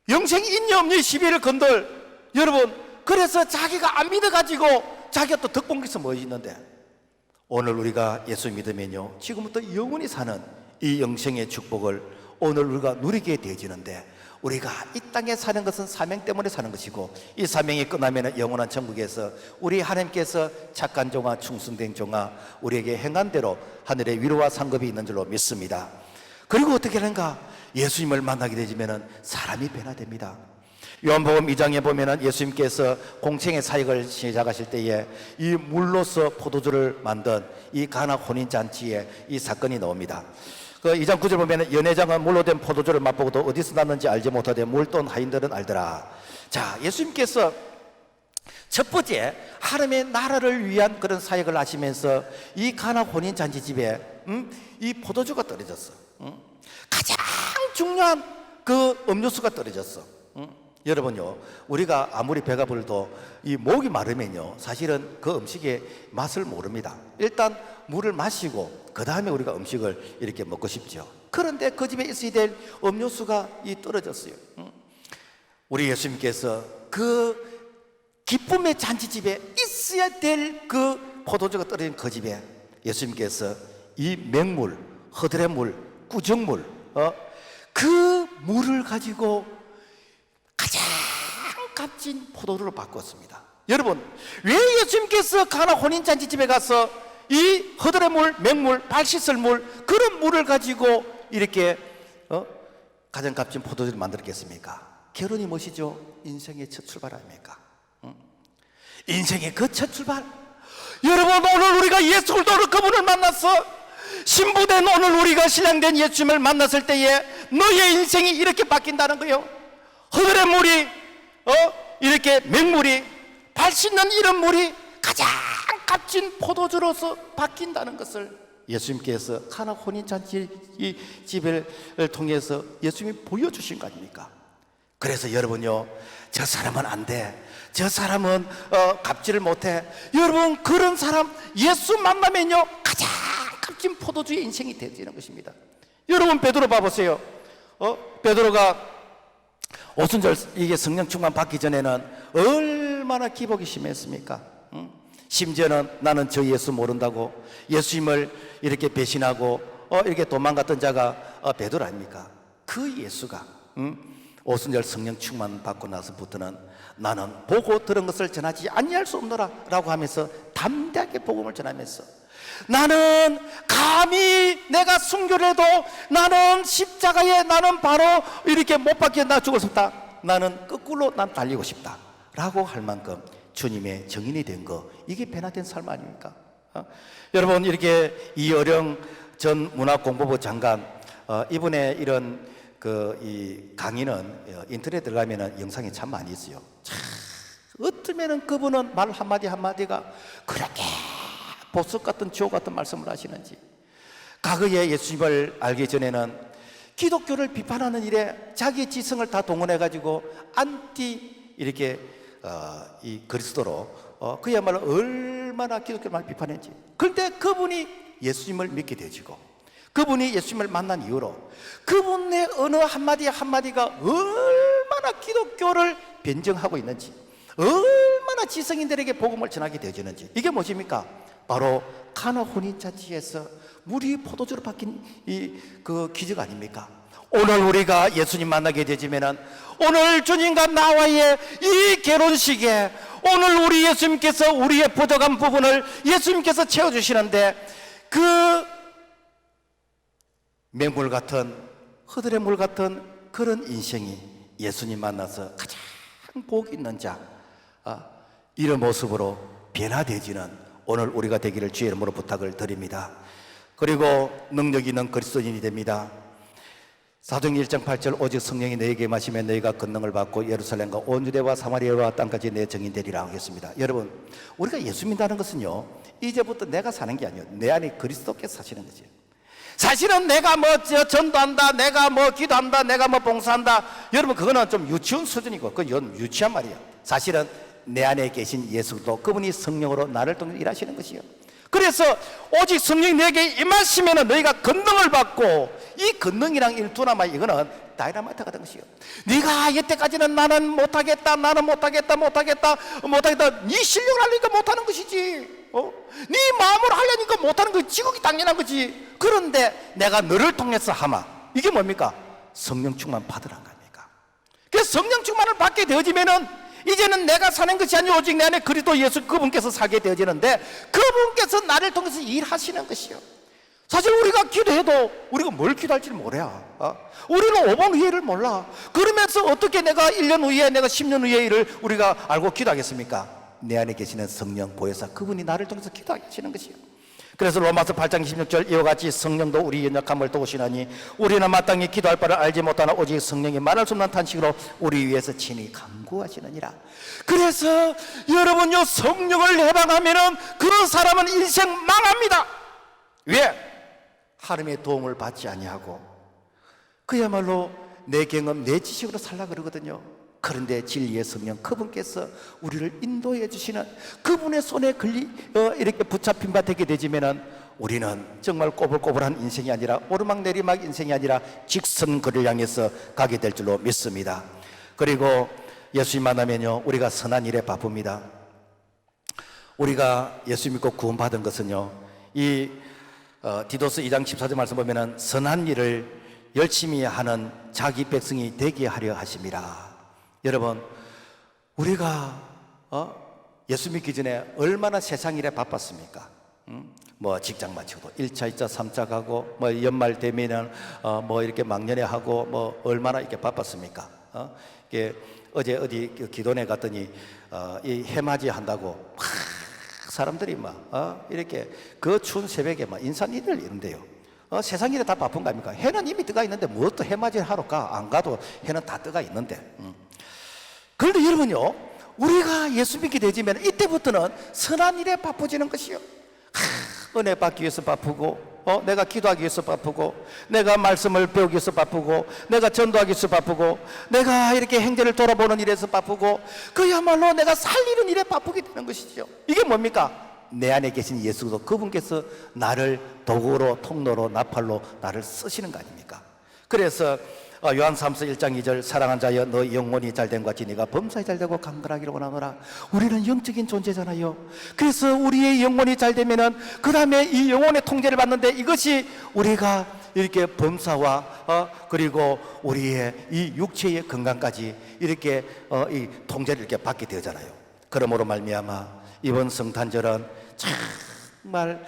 영생이 있니 없니 시비를 건들. 여러분, 그래서 자기가 안 믿어가지고 자기가 또 덕본 것이 뭐 있는데, 오늘 우리가 예수 믿으면요 지금부터 영원히 사는 이 영생의 축복을 오늘 우리가 누리게 되어지는데, 우리가 이 땅에 사는 것은 사명 때문에 사는 것이고, 이 사명이 끝나면 영원한 천국에서 우리 하나님께서 착한 종아 충성된 종아 우리에게 행한 대로 하늘의 위로와 상급이 있는 줄로 믿습니다. 그리고 어떻게 하는가? 예수님을 만나게 되지면 사람이 변화됩니다. 요한복음 2장에 보면은 예수님께서 공생의 사역을 시작하실 때에 이 물로서 포도주를 만든 이 가나 혼인잔치에 이 사건이 나옵니다. 그 2장 9절 보면은 연회장은 물로 된 포도주를 맛보고도 어디서 났는지 알지 못하되 물돈 하인들은 알더라. 자, 예수님께서 첫 번째 하나님의 나라를 위한 그런 사역을 하시면서 이 가나 혼인잔치집에 이 포도주가 떨어졌어. 가장 중요한 그 음료수가 떨어졌어. 여러분요, 우리가 아무리 배가 불러도 이 목이 마르면요, 사실은 그 음식의 맛을 모릅니다. 일단 물을 마시고 그 다음에 우리가 음식을 이렇게 먹고 싶죠. 그런데 그 집에 있어야 될 음료수가 떨어졌어요. 우리 예수님께서 그 기쁨의 잔치집에 있어야 될 그 포도주가 떨어진 그 집에 예수님께서 이 맹물, 허들의 물, 꾸정물, 그 물을 가지고 가장 값진 포도주로 바꿨습니다. 여러분, 왜 예수님께서 가나 혼인잔치집에 가서 이 허들의 물, 맹물, 발 씻을 물, 그런 물을 가지고 이렇게 가장 값진 포도주를 만들었겠습니까? 결혼이 무엇이죠? 인생의 첫 출발 아닙니까? 인생의 그 첫 출발. 여러분, 오늘 우리가 예수 그리스도 그분을 만났어. 신부된 오늘 우리가 신랑된 예수님을 만났을 때에 너의 인생이 이렇게 바뀐다는 거예요. 허들의 물이 이렇게 맹물이, 발 씻는 이런 물이 가장 값진 포도주로서 바뀐다는 것을 예수님께서 가나 혼인잔치 집을 통해서 예수님이 보여주신 거 아닙니까? 그래서 여러분요, 저 사람은 안 돼, 저 사람은 갚지를 못해. 여러분, 그런 사람 예수 만나면요 가장 값진 포도주의 인생이 되지는 것입니다. 여러분, 베드로 봐보세요. 베드로가 오순절 이게 성령 충만 받기 전에는 얼마나 기복이 심했습니까? 심지어는 나는 저 예수 모른다고 예수님을 이렇게 배신하고 이렇게 도망갔던 자가 베드로 아닙니까? 그 예수가 오순절 성령 충만 받고 나서부터는 나는 보고 들은 것을 전하지 아니할 수 없노라 라고 하면서 담대하게 복음을 전하면서, 나는 감히 내가 순교를 해도 나는 십자가에 나는 바로 이렇게 못 박혀 나 죽을 수 없다, 나는 거꾸로 난 달리고 싶다 라고 할 만큼 주님의 증인이 된 거, 이게 변화된 삶 아닙니까? 여러분, 이렇게 이어령 전 문화공보부 장관, 이분의 이런 이 강의는 인터넷 들어가면 영상이 참 많이 있어요. 참 어쩌면 그분은 말 한마디 한마디가 그렇게 보석 같은 주옥 같은 말씀을 하시는지. 과거에 예수님을 알기 전에는 기독교를 비판하는 일에 자기의 지성을 다 동원해 가지고 안티 이렇게 이 그리스도로 그야말로 얼마나 기독교를 많이 비판했지. 그런데 그분이 예수님을 믿게 되지고 그분이 예수님을 만난 이후로 그분의 어느 한마디 한마디가 얼마나 기독교를 변증하고 있는지, 얼마나 지성인들에게 복음을 전하게 되어지는지, 이게 무엇입니까? 바로 가나 혼인잔치에서 물이 포도주로 바뀐 그 기적 아닙니까? 오늘 우리가 예수님 만나게 되지면은, 오늘 주님과 나와의 이 결혼식에 오늘 우리 예수님께서 우리의 부족한 부분을 예수님께서 채워주시는데, 그 맹물 같은, 허들의 물 같은 그런 인생이 예수님 만나서 가장 복 있는 자, 이런 모습으로 변화되지는 오늘 우리가 되기를 주의 이름으로 부탁을 드립니다. 그리고 능력 있는 그리스도인이 됩니다. 사도행전 1장 8절, 오직 성령이 너에게 마시면 너희가 권능을 받고 예루살렘과 온 유대와 사마리아와 땅까지 내 증인 되리라 하겠습니다. 여러분, 우리가 예수 믿는다는 것은요, 이제부터 내가 사는 게 아니에요. 내 안에 그리스도께서 사시는 거죠. 사실은 내가 전도한다, 내가 기도한다, 내가 봉사한다, 여러분 그거는 좀 유치원 수준이고 그건 유치한 말이에요. 사실은 내 안에 계신 예수도 그분이 성령으로 나를 통해 일하시는 것이요. 그래서 오직 성령이 내게 임하시면 너희가 권능을 받고, 이 권능이랑 일두나마 이거는 다이나마이트 같은 것이요. 네가 여태까지는 나는 못하겠다, 나는 못하겠다 네 실력을 하려니까 못하는 것이지, 네 마음으로 하려니까 못하는 것이 지극히 당연한 거지. 그런데 내가 너를 통해서 하마, 이게 뭡니까? 성령 충만 받으란 겁니까? 그래서 성령 충만을 받게 되어지면은 이제는 내가 사는 것이 아니고 오직 내 안에 그리스도 예수 그분께서 살게 되어지는데, 그분께서 나를 통해서 일하시는 것이요. 사실 우리가 기도해도 우리가 뭘 기도할지를 몰라. 우리는 5번 후에를 몰라. 그러면서 어떻게 내가 1년 후에, 내가 10년 후에 일을 우리가 알고 기도하겠습니까? 내 안에 계시는 성령 보혜사 그분이 나를 통해서 기도하게 하시는 것이요. 그래서 로마서 8장 26절, 이와 같이 성령도 우리 연약함을 도우시나니 우리는 마땅히 기도할 바를 알지 못하나 오직 성령이 말할 수 없는 탄식으로 우리 위해서 친히 간구하시느니라. 그래서 여러분요, 성령을 해방하면은 그런 사람은 인생 망합니다. 왜? 하나님의 도움을 받지 아니하고 그야말로 내 경험, 내 지식으로 살라 그러거든요. 그런데 진리의 성령 그분께서 우리를 인도해 주시는 그분의 손에 이렇게 붙잡힌 바 되게 되지면은 우리는 정말 꼬불꼬불한 인생이 아니라 오르막내리막 인생이 아니라 직선거리를 향해서 가게 될 줄로 믿습니다. 그리고 예수님 만나면요, 우리가 선한 일에 바쁩니다. 우리가 예수 믿고 구원받은 것은요, 이 디도스 2장 14절 말씀 보면은 선한 일을 열심히 하는 자기 백성이 되게 하려 하심이라. 여러분, 우리가 예수 믿기 전에 얼마나 세상 일에 바빴습니까? 뭐 직장 마치고도 1차, 2차, 3차 가고 뭐 연말 되면은 뭐 이렇게 막년회 하고 뭐 얼마나 이렇게 바빴습니까? 이게 어제 어디 기도원에 갔더니 이 해맞이 한다고 막 사람들이 막 이렇게 그 추운 새벽에 막 인산이들 이런데요. 세상 일에 다 바쁜 거 아닙니까? 해는 이미 뜨가 있는데 뭐 또 해맞이를 하러 가? 안 가도 해는 다 뜨가 있는데. 그런데 여러분요, 우리가 예수 믿게 되지면 이때부터는 선한 일에 바빠지는 것이요. 은혜 받기 위해서 바쁘고, 내가 기도하기 위해서 바쁘고, 내가 말씀을 배우기 위해서 바쁘고, 내가 전도하기 위해서 바쁘고, 내가 이렇게 행전을 돌아보는 일에서 바쁘고, 그야말로 내가 살리는 일에 바쁘게 되는 것이죠. 이게 뭡니까? 내 안에 계신 예수도 그분께서 나를 도구로, 통로로, 나팔로 나를 쓰시는 거 아닙니까? 그래서 요한 3서 1장 2절 사랑한 자여 너 영혼이 잘된 같이 네가 범사에 잘되고 강건하기를 원하노라. 우리는 영적인 존재잖아요. 그래서 우리의 영혼이 잘되면은 그 다음에 이 영혼의 통제를 받는데 이것이 우리가 이렇게 범사와 그리고 우리의 이 육체의 건강까지 이렇게 이 통제를 이렇게 받게 되잖아요. 그러므로 말미암아 이번 성탄절은 정말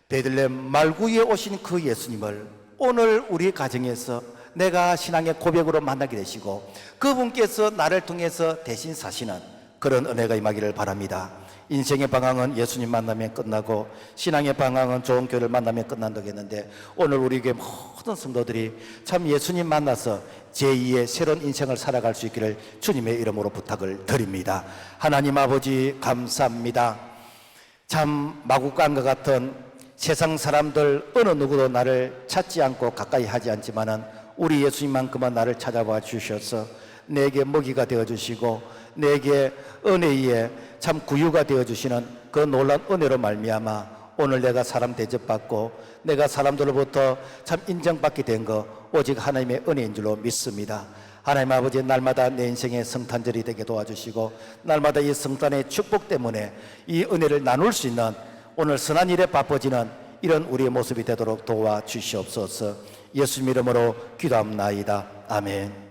베들레헴 말구에 오신 그 예수님을 오늘 우리 가정에서 내가 신앙의 고백으로 만나게 되시고 그분께서 나를 통해서 대신 사시는 그런 은혜가 임하기를 바랍니다. 인생의 방향은 예수님 만나면 끝나고 신앙의 방향은 좋은 교회를 만나면 끝난다겠는데 오늘 우리에게 모든 성도들이 참 예수님 만나서 제2의 새로운 인생을 살아갈 수 있기를 주님의 이름으로 부탁을 드립니다. 하나님 아버지 감사합니다. 참 마구간과 같은 세상 사람들 어느 누구도 나를 찾지 않고 가까이 하지 않지만은 우리 예수님만큼은 나를 찾아와 주셔서 내게 먹이가 되어주시고 내게 은혜의 참 구유가 되어주시는 그 놀라운 은혜로 말미암아 오늘 내가 사람 대접받고 내가 사람들로부터 참 인정받게 된 거 오직 하나님의 은혜인 줄로 믿습니다. 하나님 아버지 날마다 내 인생의 성탄절이 되게 도와주시고 날마다 이 성탄의 축복 때문에 이 은혜를 나눌 수 있는 오늘 선한 일에 바빠지는 이런 우리의 모습이 되도록 도와주시옵소서. 예수님 이름으로 기도합나이다. 아멘.